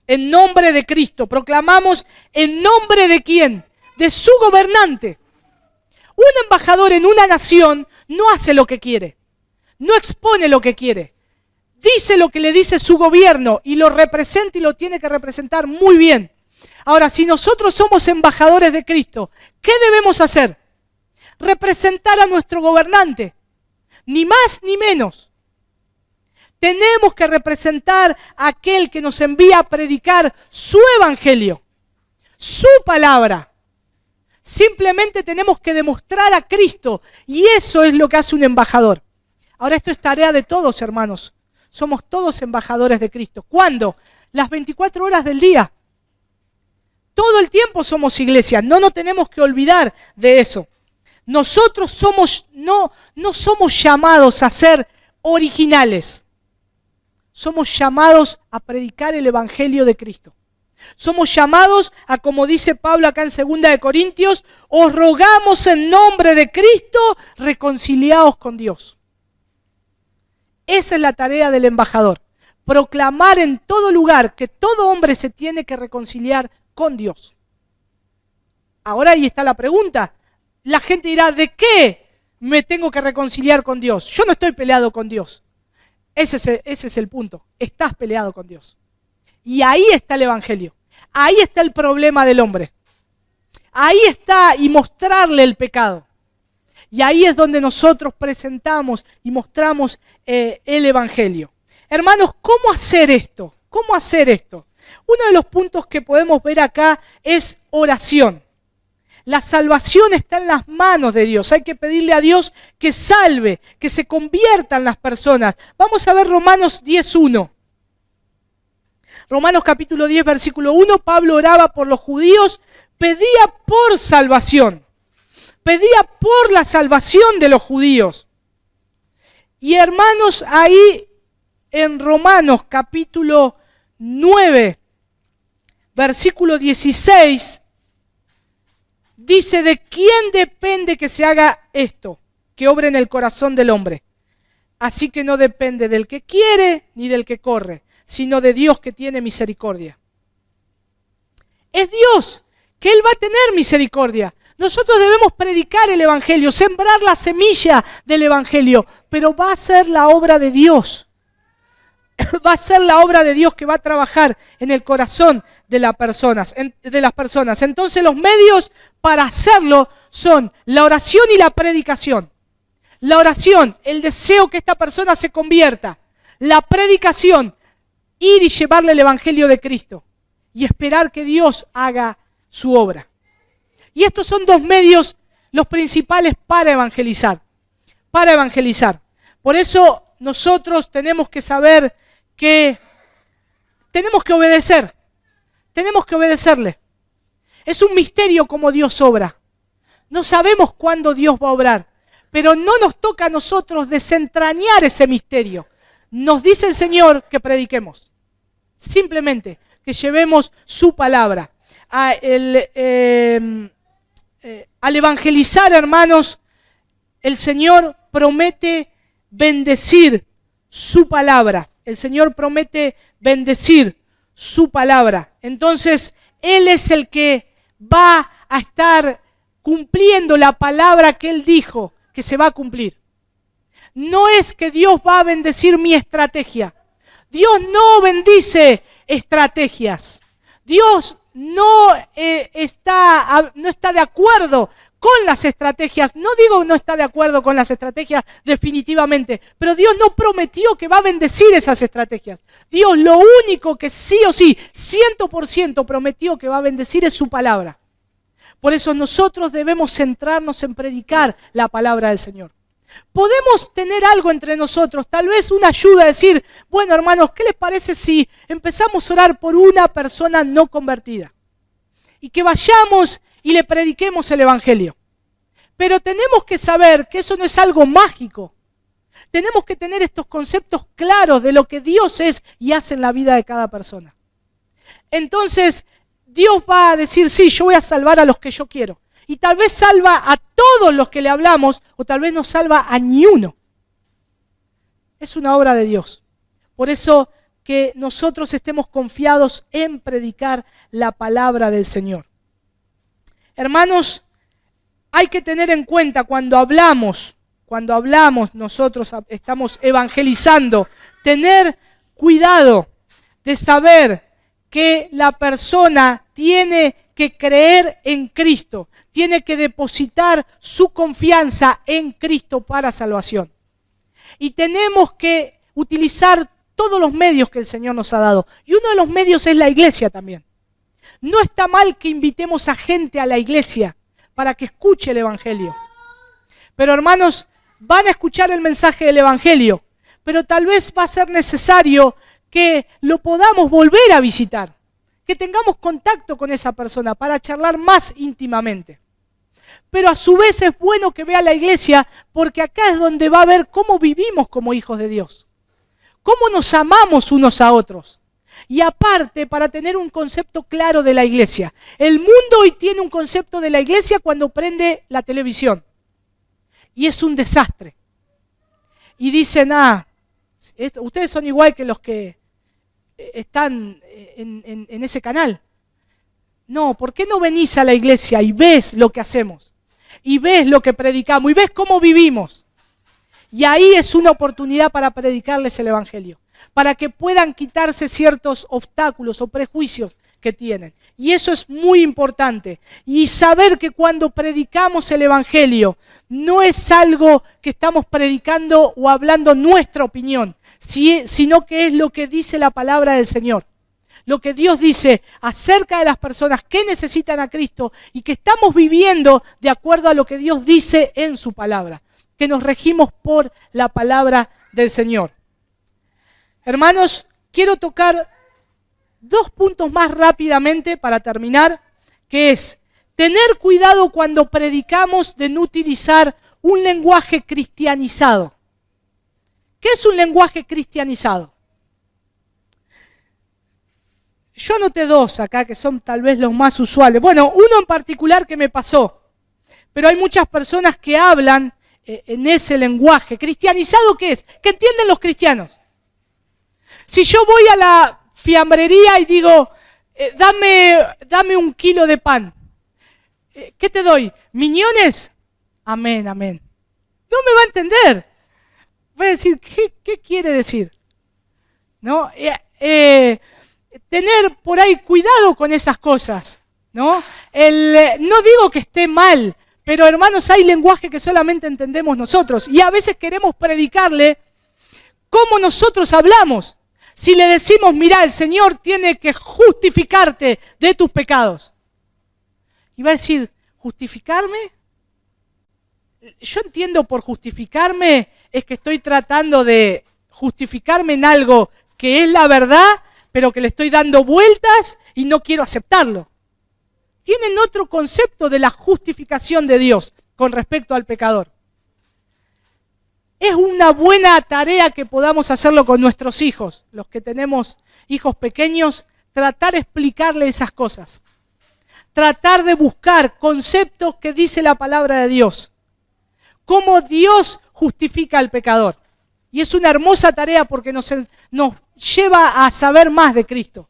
en nombre de Cristo. Proclamamos en nombre de ¿quién? De su gobernante. Un embajador en una nación no hace lo que quiere, no expone lo que quiere. Dice lo que le dice su gobierno y lo representa y lo tiene que representar muy bien. Ahora, si nosotros somos embajadores de Cristo, ¿qué debemos hacer? Representar a nuestro gobernante. Ni más ni menos. Tenemos que representar a aquel que nos envía a predicar su evangelio, su palabra. Simplemente tenemos que demostrar a Cristo y eso es lo que hace un embajador. Ahora esto es tarea de todos, hermanos. Somos todos embajadores de Cristo. ¿Cuándo? Las 24 horas del día. Todo el tiempo somos iglesia. No nos tenemos que olvidar de eso. Nosotros no somos llamados a ser originales. Somos llamados a predicar el evangelio de Cristo. Somos llamados a, como dice Pablo acá en 2 de Corintios, os rogamos en nombre de Cristo, reconciliaos con Dios. Esa es la tarea del embajador. Proclamar en todo lugar que todo hombre se tiene que reconciliar con Dios. Ahora ahí está la pregunta. La gente dirá, ¿de qué me tengo que reconciliar con Dios? Yo no estoy peleado con Dios. Ese es el punto. Estás peleado con Dios. Y ahí está el evangelio. Ahí está el problema del hombre. Ahí está y mostrarle el pecado. Y ahí es donde nosotros presentamos y mostramos el Evangelio. Hermanos, ¿cómo hacer esto? ¿Cómo hacer esto? Uno de los puntos que podemos ver acá es oración. La salvación está en las manos de Dios. Hay que pedirle a Dios que salve, que se conviertan las personas. Vamos a ver Romanos 10:1. Romanos capítulo 10, versículo 1. Pablo oraba por los judíos, pedía por salvación. Pedía por la salvación de los judíos. Y hermanos, ahí en Romanos capítulo 9, versículo 16, dice: ¿de quién depende que se haga esto? Que obre en el corazón del hombre. Así que no depende del que quiere ni del que corre, sino de Dios que tiene misericordia. Es Dios, que Él va a tener misericordia. Nosotros debemos predicar el Evangelio, sembrar la semilla del Evangelio, pero va a ser la obra de Dios. Va a ser la obra de Dios que va a trabajar en el corazón de las personas. Entonces los medios para hacerlo son la oración y la predicación. La oración, el deseo que esta persona se convierta. La predicación, ir y llevarle el Evangelio de Cristo. Y esperar que Dios haga su obra. Y estos son dos medios los principales para evangelizar. Para evangelizar. Por eso nosotros tenemos que saber que tenemos que obedecer. Tenemos que obedecerle. Es un misterio cómo Dios obra. No sabemos cuándo Dios va a obrar, pero no nos toca a nosotros desentrañar ese misterio. Nos dice el Señor que prediquemos. Simplemente que llevemos su palabra. Al evangelizar, hermanos, el Señor promete bendecir su palabra. El Señor promete bendecir su palabra. Entonces, Él es el que va a estar cumpliendo la palabra que Él dijo que se va a cumplir. No es que Dios va a bendecir mi estrategia. Dios no bendice estrategias. Dios no está de acuerdo con las estrategias. No digo no está de acuerdo con las estrategias definitivamente, pero Dios no prometió que va a bendecir esas estrategias. Dios lo único que sí o sí, 100% prometió que va a bendecir es su palabra. Por eso nosotros debemos centrarnos en predicar la palabra del Señor. Podemos tener algo entre nosotros, tal vez una ayuda, decir, bueno hermanos, ¿qué les parece si empezamos a orar por una persona no convertida? Y que vayamos y le prediquemos el Evangelio. Pero tenemos que saber que eso no es algo mágico. Tenemos que tener estos conceptos claros de lo que Dios es y hace en la vida de cada persona. Entonces, Dios va a decir, sí, yo voy a salvar a los que yo quiero. Y tal vez salva a todos los que le hablamos, o tal vez no salva a ni uno. Es una obra de Dios. Por eso que nosotros estemos confiados en predicar la palabra del Señor. Hermanos, hay que tener en cuenta cuando hablamos nosotros estamos evangelizando, tener cuidado de saber que la persona tiene que creer en Cristo, tiene que depositar su confianza en Cristo para salvación. Y tenemos que utilizar todos los medios que el Señor nos ha dado. Y uno de los medios es la iglesia también. No está mal que invitemos a gente a la iglesia para que escuche el Evangelio. Pero hermanos, van a escuchar el mensaje del Evangelio, pero tal vez va a ser necesario que lo podamos volver a visitar, que tengamos contacto con esa persona para charlar más íntimamente. Pero a su vez es bueno que vea la iglesia, porque acá es donde va a ver cómo vivimos como hijos de Dios, cómo nos amamos unos a otros. Y aparte, para tener un concepto claro de la iglesia. El mundo hoy tiene un concepto de la iglesia cuando prende la televisión. Y es un desastre. Y dicen, ustedes son igual que los que están en ese canal. No, ¿por qué no venís a la iglesia y ves lo que hacemos? Y ves lo que predicamos y ves cómo vivimos. Y ahí es una oportunidad para predicarles el Evangelio, para que puedan quitarse ciertos obstáculos o prejuicios que tienen. Y eso es muy importante. Y saber que cuando predicamos el Evangelio, no es algo que estamos predicando o hablando nuestra opinión, sino que es lo que dice la palabra del Señor. Lo que Dios dice acerca de las personas que necesitan a Cristo y que estamos viviendo de acuerdo a lo que Dios dice en su palabra. Que nos regimos por la palabra del Señor. Hermanos, quiero tocar 2 puntos más rápidamente para terminar, que es tener cuidado cuando predicamos de no utilizar un lenguaje cristianizado. ¿Qué es un lenguaje cristianizado? Yo anoté 2 acá que son tal vez los más usuales. Bueno, uno en particular que me pasó, pero hay muchas personas que hablan en ese lenguaje. ¿Cristianizado qué es? ¿Qué entienden los cristianos? Si yo voy a la fiambrería y digo, dame 1 kilo de pan, ¿qué te doy? ¿Miñones? Amén, amén. No me va a entender. Voy a decir, ¿qué quiere decir? ¿No? Tener por ahí cuidado con esas cosas, ¿no? No digo que esté mal, pero hermanos, hay lenguaje que solamente entendemos nosotros y a veces queremos predicarle como nosotros hablamos. Si le decimos, mirá, el Señor tiene que justificarte de tus pecados. Y va a decir, ¿justificarme? Yo entiendo por justificarme es que estoy tratando de justificarme en algo que es la verdad, pero que le estoy dando vueltas y no quiero aceptarlo. Tienen otro concepto de la justificación de Dios con respecto al pecador. Es una buena tarea que podamos hacerlo con nuestros hijos, los que tenemos hijos pequeños, tratar de explicarle esas cosas. Tratar de buscar conceptos que dice la palabra de Dios. Cómo Dios justifica al pecador. Y es una hermosa tarea porque nos lleva a saber más de Cristo.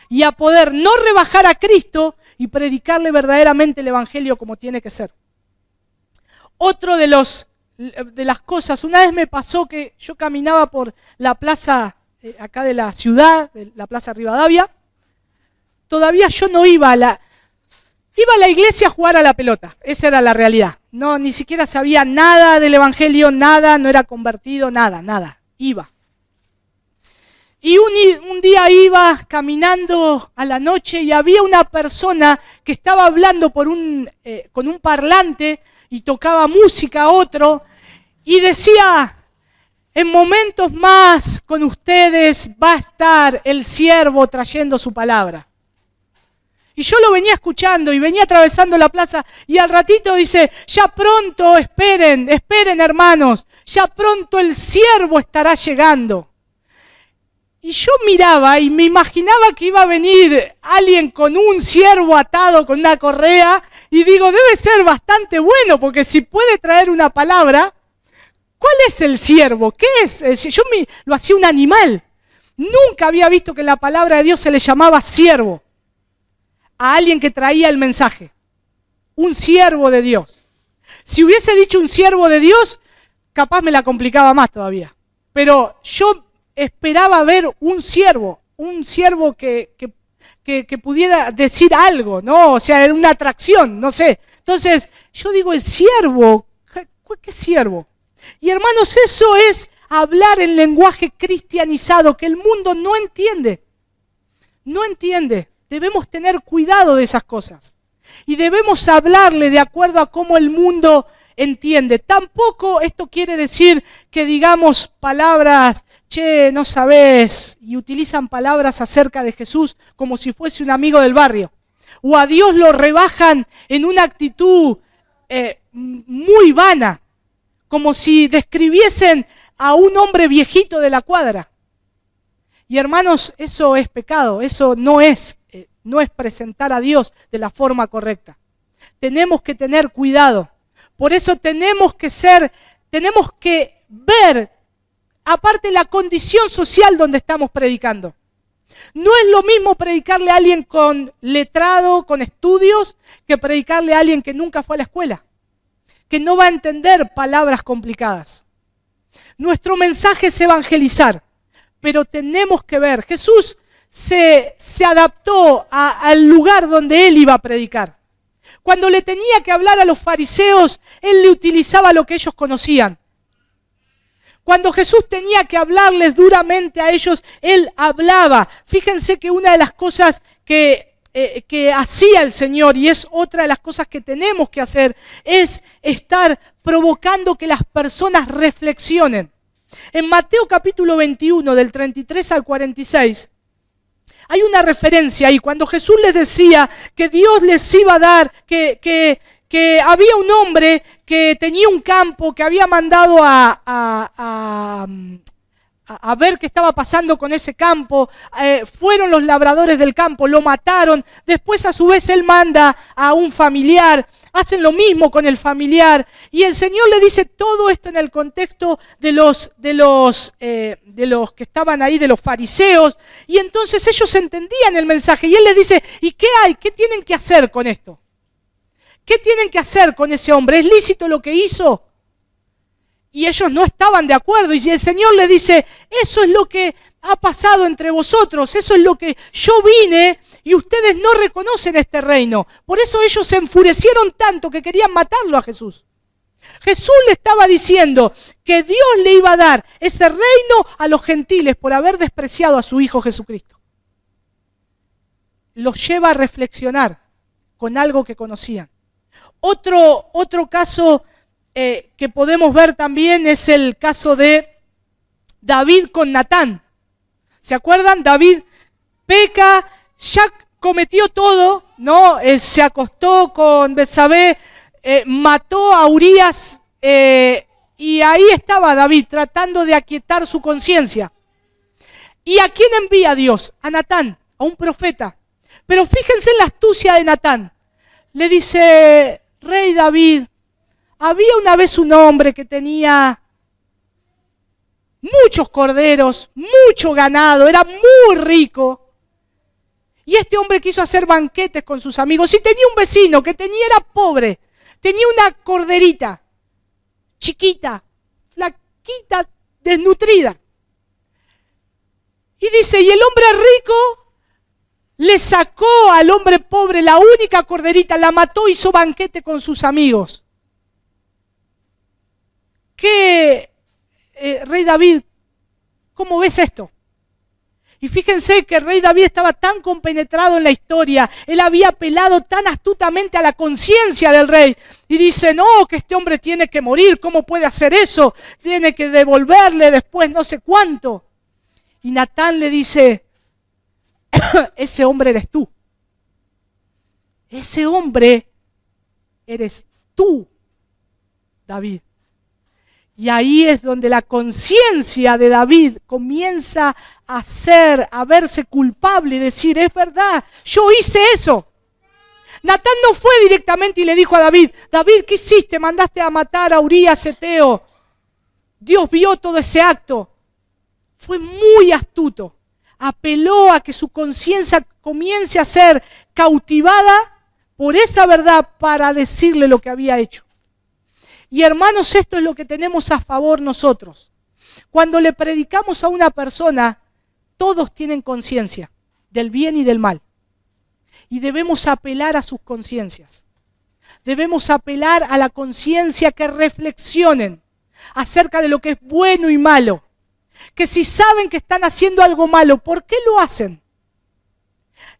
Y a poder no rebajar a Cristo y predicarle verdaderamente el Evangelio como tiene que ser. Otro de las cosas, una vez me pasó que yo caminaba por la plaza acá de la ciudad, de la plaza Rivadavia. Todavía yo no iba a la iglesia a jugar a la pelota, esa era la realidad. No, ni siquiera sabía nada del Evangelio, nada, no era convertido, nada, iba. Y un día iba caminando a la noche y había una persona que estaba hablando con un parlante y tocaba música a otro y decía, en momentos más con ustedes va a estar el siervo trayendo su palabra. Y yo lo venía escuchando y venía atravesando la plaza y al ratito dice, ya pronto, esperen hermanos, ya pronto el siervo estará llegando. Y yo miraba y me imaginaba que iba a venir alguien con un ciervo atado con una correa y digo, debe ser bastante bueno porque si puede traer una palabra, ¿cuál es el siervo? ¿Qué es? Yo lo hacía un animal. Nunca había visto que en la palabra de Dios se le llamaba siervo a alguien que traía el mensaje. Un siervo de Dios. Si hubiese dicho un siervo de Dios, capaz me la complicaba más todavía. Pero yo esperaba ver un siervo que pudiera decir algo, ¿no? O sea, era una atracción, no sé. Entonces, yo digo, el siervo, ¿qué siervo? Y hermanos, eso es hablar en lenguaje cristianizado que el mundo no entiende. No entiende. Debemos tener cuidado de esas cosas. Y debemos hablarle de acuerdo a cómo el mundo entiende. Tampoco esto quiere decir que digamos palabras, che, no sabés, y utilizan palabras acerca de Jesús como si fuese un amigo del barrio. O a Dios lo rebajan en una actitud muy vana, como si describiesen a un hombre viejito de la cuadra. Y hermanos, eso es pecado, eso no es presentar a Dios de la forma correcta. Tenemos que tener cuidado. Por eso tenemos que ver, aparte la condición social donde estamos predicando. No es lo mismo predicarle a alguien con letrado, con estudios, que predicarle a alguien que nunca fue a la escuela, que no va a entender palabras complicadas. Nuestro mensaje es evangelizar, pero tenemos que ver. Jesús se adaptó al lugar donde él iba a predicar. Cuando le tenía que hablar a los fariseos, él le utilizaba lo que ellos conocían. Cuando Jesús tenía que hablarles duramente a ellos, él hablaba. Fíjense que una de las cosas que hacía el Señor, y es otra de las cosas que tenemos que hacer, es estar provocando que las personas reflexionen. En Mateo capítulo 21, del 33 al 46, hay una referencia ahí, cuando Jesús les decía que Dios les iba a dar, que había un hombre que tenía un campo, que había mandado a ver qué estaba pasando con ese campo. Fueron los labradores del campo, lo mataron. Después a su vez él manda a un familiar, hacen lo mismo con el familiar. Y el Señor le dice todo esto en el contexto de los que estaban ahí, de los fariseos. Y entonces ellos entendían el mensaje y él les dice, ¿y qué hay? ¿Qué tienen que hacer con esto? ¿Qué tienen que hacer con ese hombre? ¿Es lícito lo que hizo? Y ellos no estaban de acuerdo. Y el Señor le dice, eso es lo que ha pasado entre vosotros. Eso es lo que yo vine y ustedes no reconocen este reino. Por eso ellos se enfurecieron tanto que querían matarlo a Jesús. Jesús le estaba diciendo que Dios le iba a dar ese reino a los gentiles por haber despreciado a su Hijo Jesucristo. Los lleva a reflexionar con algo que conocían. Otro caso que podemos ver también es el caso de David con Natán. ¿Se acuerdan? David peca, ya cometió todo, ¿no? Se acostó con Betsabé, mató a Urías y ahí estaba David tratando de aquietar su conciencia. ¿Y a quién envía Dios? A Natán, a un profeta. Pero fíjense en la astucia de Natán. Le dice, Rey David, había una vez un hombre que tenía muchos corderos, mucho ganado, era muy rico. Y este hombre quiso hacer banquetes con sus amigos y tenía un vecino que era pobre, tenía una corderita, chiquita, flaquita, desnutrida. Y dice, y el hombre rico le sacó al hombre pobre la única corderita, la mató, hizo banquete con sus amigos. ¿Qué, Rey David, cómo ves esto? Y fíjense que el rey David estaba tan compenetrado en la historia, él había apelado tan astutamente a la conciencia del rey. Y dice, no, que este hombre tiene que morir, ¿cómo puede hacer eso? Tiene que devolverle después no sé cuánto. Y Natán le dice, ese hombre eres tú. Ese hombre eres tú, David. Y ahí es donde la conciencia de David comienza a verse culpable y decir, es verdad, yo hice eso. Natán no fue directamente y le dijo a David, David, ¿qué hiciste? Mandaste a matar a Urías Eteo. Dios vio todo ese acto. Fue muy astuto. Apeló a que su conciencia comience a ser cautivada por esa verdad para decirle lo que había hecho. Y hermanos, esto es lo que tenemos a favor nosotros. Cuando le predicamos a una persona, todos tienen conciencia del bien y del mal. Y debemos apelar a sus conciencias. Debemos apelar a la conciencia que reflexionen acerca de lo que es bueno y malo. Que si saben que están haciendo algo malo, ¿por qué lo hacen?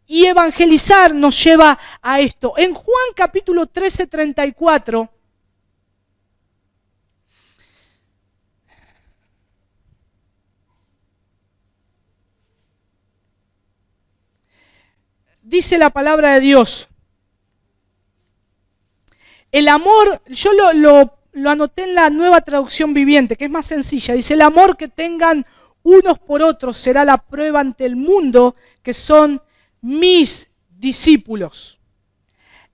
Y evangelizar nos lleva a esto. En Juan capítulo 13, 34... dice la palabra de Dios. El amor, yo lo anoté en la Nueva Traducción Viviente, que es más sencilla. Dice, el amor que tengan unos por otros será la prueba ante el mundo que son mis discípulos.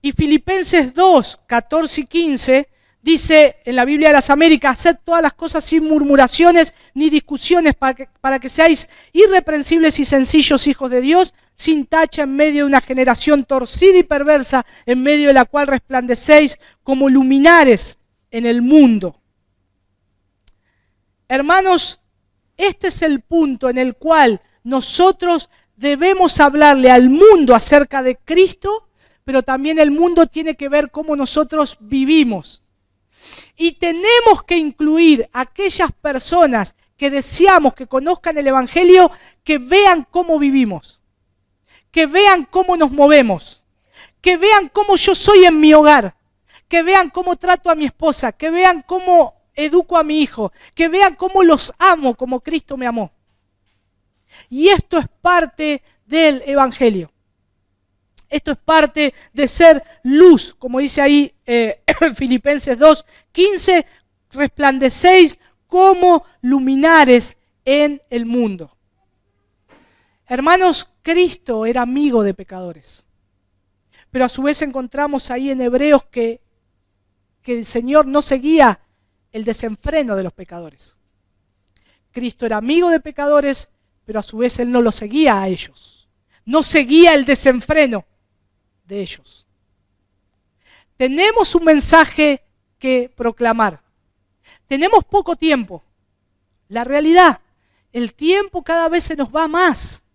Y Filipenses 2, 14 y 15 dice en la Biblia de las Américas, haced todas las cosas sin murmuraciones ni discusiones para que seáis irreprensibles y sencillos hijos de Dios, sin tacha en medio de una generación torcida y perversa, en medio de la cual resplandecéis como luminares en el mundo. Hermanos, este es el punto en el cual nosotros debemos hablarle al mundo acerca de Cristo, pero también el mundo tiene que ver cómo nosotros vivimos. Y tenemos que incluir a aquellas personas que deseamos que conozcan el Evangelio, que vean cómo vivimos, que vean cómo nos movemos, que vean cómo yo soy en mi hogar, que vean cómo trato a mi esposa, que vean cómo educo a mi hijo, que vean cómo los amo como Cristo me amó. Y esto es parte del Evangelio. Esto es parte de ser luz, como dice ahí Filipenses 2:15, resplandecéis como luminares en el mundo. Hermanos, Cristo era amigo de pecadores. Pero a su vez encontramos ahí en Hebreos que el Señor no seguía el desenfreno de los pecadores. Cristo era amigo de pecadores, pero a su vez Él no lo seguía a ellos. No seguía el desenfreno de ellos. Tenemos un mensaje que proclamar. Tenemos poco tiempo. La realidad, el tiempo cada vez se nos va más.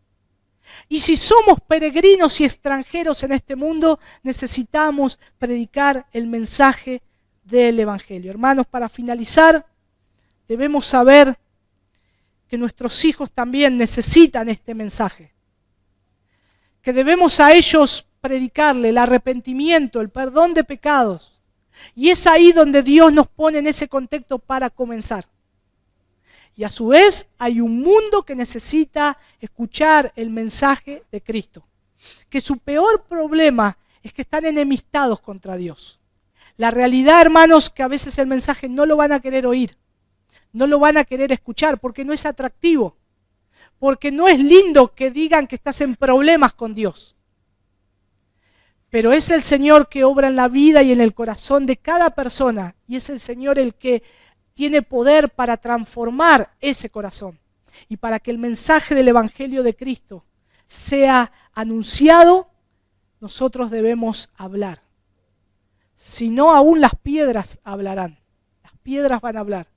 Y si somos peregrinos y extranjeros en este mundo, necesitamos predicar el mensaje del Evangelio. Hermanos, para finalizar, debemos saber que nuestros hijos también necesitan este mensaje. Que debemos a ellos predicarle el arrepentimiento, el perdón de pecados. Y es ahí donde Dios nos pone en ese contexto para comenzar. Y a su vez hay un mundo que necesita escuchar el mensaje de Cristo. Que su peor problema es que están enemistados contra Dios. La realidad, hermanos, que a veces el mensaje no lo van a querer oír. No lo van a querer escuchar porque no es atractivo. Porque no es lindo que digan que estás en problemas con Dios. Pero es el Señor que obra en la vida y en el corazón de cada persona. Y es el Señor el que tiene poder para transformar ese corazón. Y para que el mensaje del Evangelio de Cristo sea anunciado, nosotros debemos hablar. Si no, aún las piedras hablarán. Las piedras van a hablar.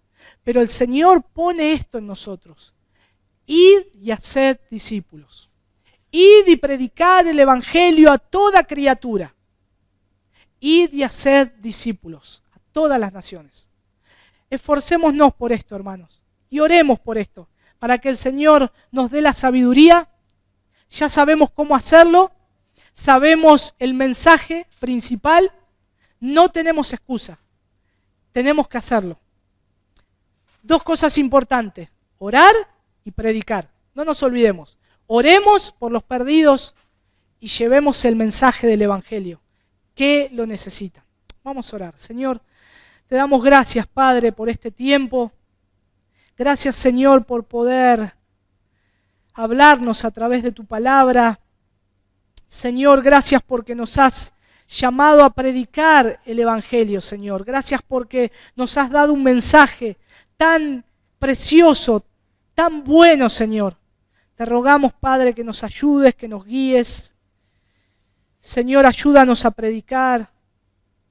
Pero el Señor pone esto en nosotros. Id y haced discípulos. Id y predicad el Evangelio a toda criatura. Id y haced discípulos a todas las naciones. Esforcémonos por esto, hermanos. Y oremos por esto. Para que el Señor nos dé la sabiduría. Ya sabemos cómo hacerlo. Sabemos el mensaje principal. No tenemos excusa. Tenemos que hacerlo. Dos cosas importantes. Orar y predicar. No nos olvidemos. Oremos por los perdidos y llevemos el mensaje del Evangelio, que lo necesitan. Vamos a orar. Señor, te damos gracias, Padre, por este tiempo. Gracias, Señor, por poder hablarnos a través de tu palabra. Señor, gracias porque nos has llamado a predicar el Evangelio, Señor. Gracias porque nos has dado un mensaje tan precioso, tan bueno, Señor. Te rogamos, Padre, que nos ayudes, que nos guíes. Señor, ayúdanos a predicar.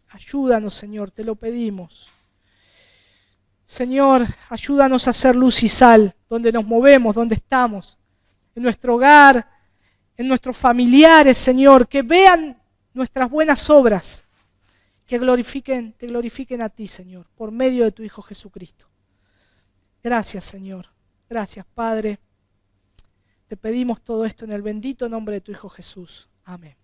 Ayúdanos, Señor, te lo pedimos. Señor, ayúdanos a ser luz y sal, donde nos movemos, donde estamos. En nuestro hogar, en nuestros familiares, Señor, que vean nuestras buenas obras, que te glorifiquen a ti, Señor, por medio de tu Hijo Jesucristo. Gracias, Señor. Gracias, Padre. Te pedimos todo esto en el bendito nombre de tu Hijo Jesús. Amén.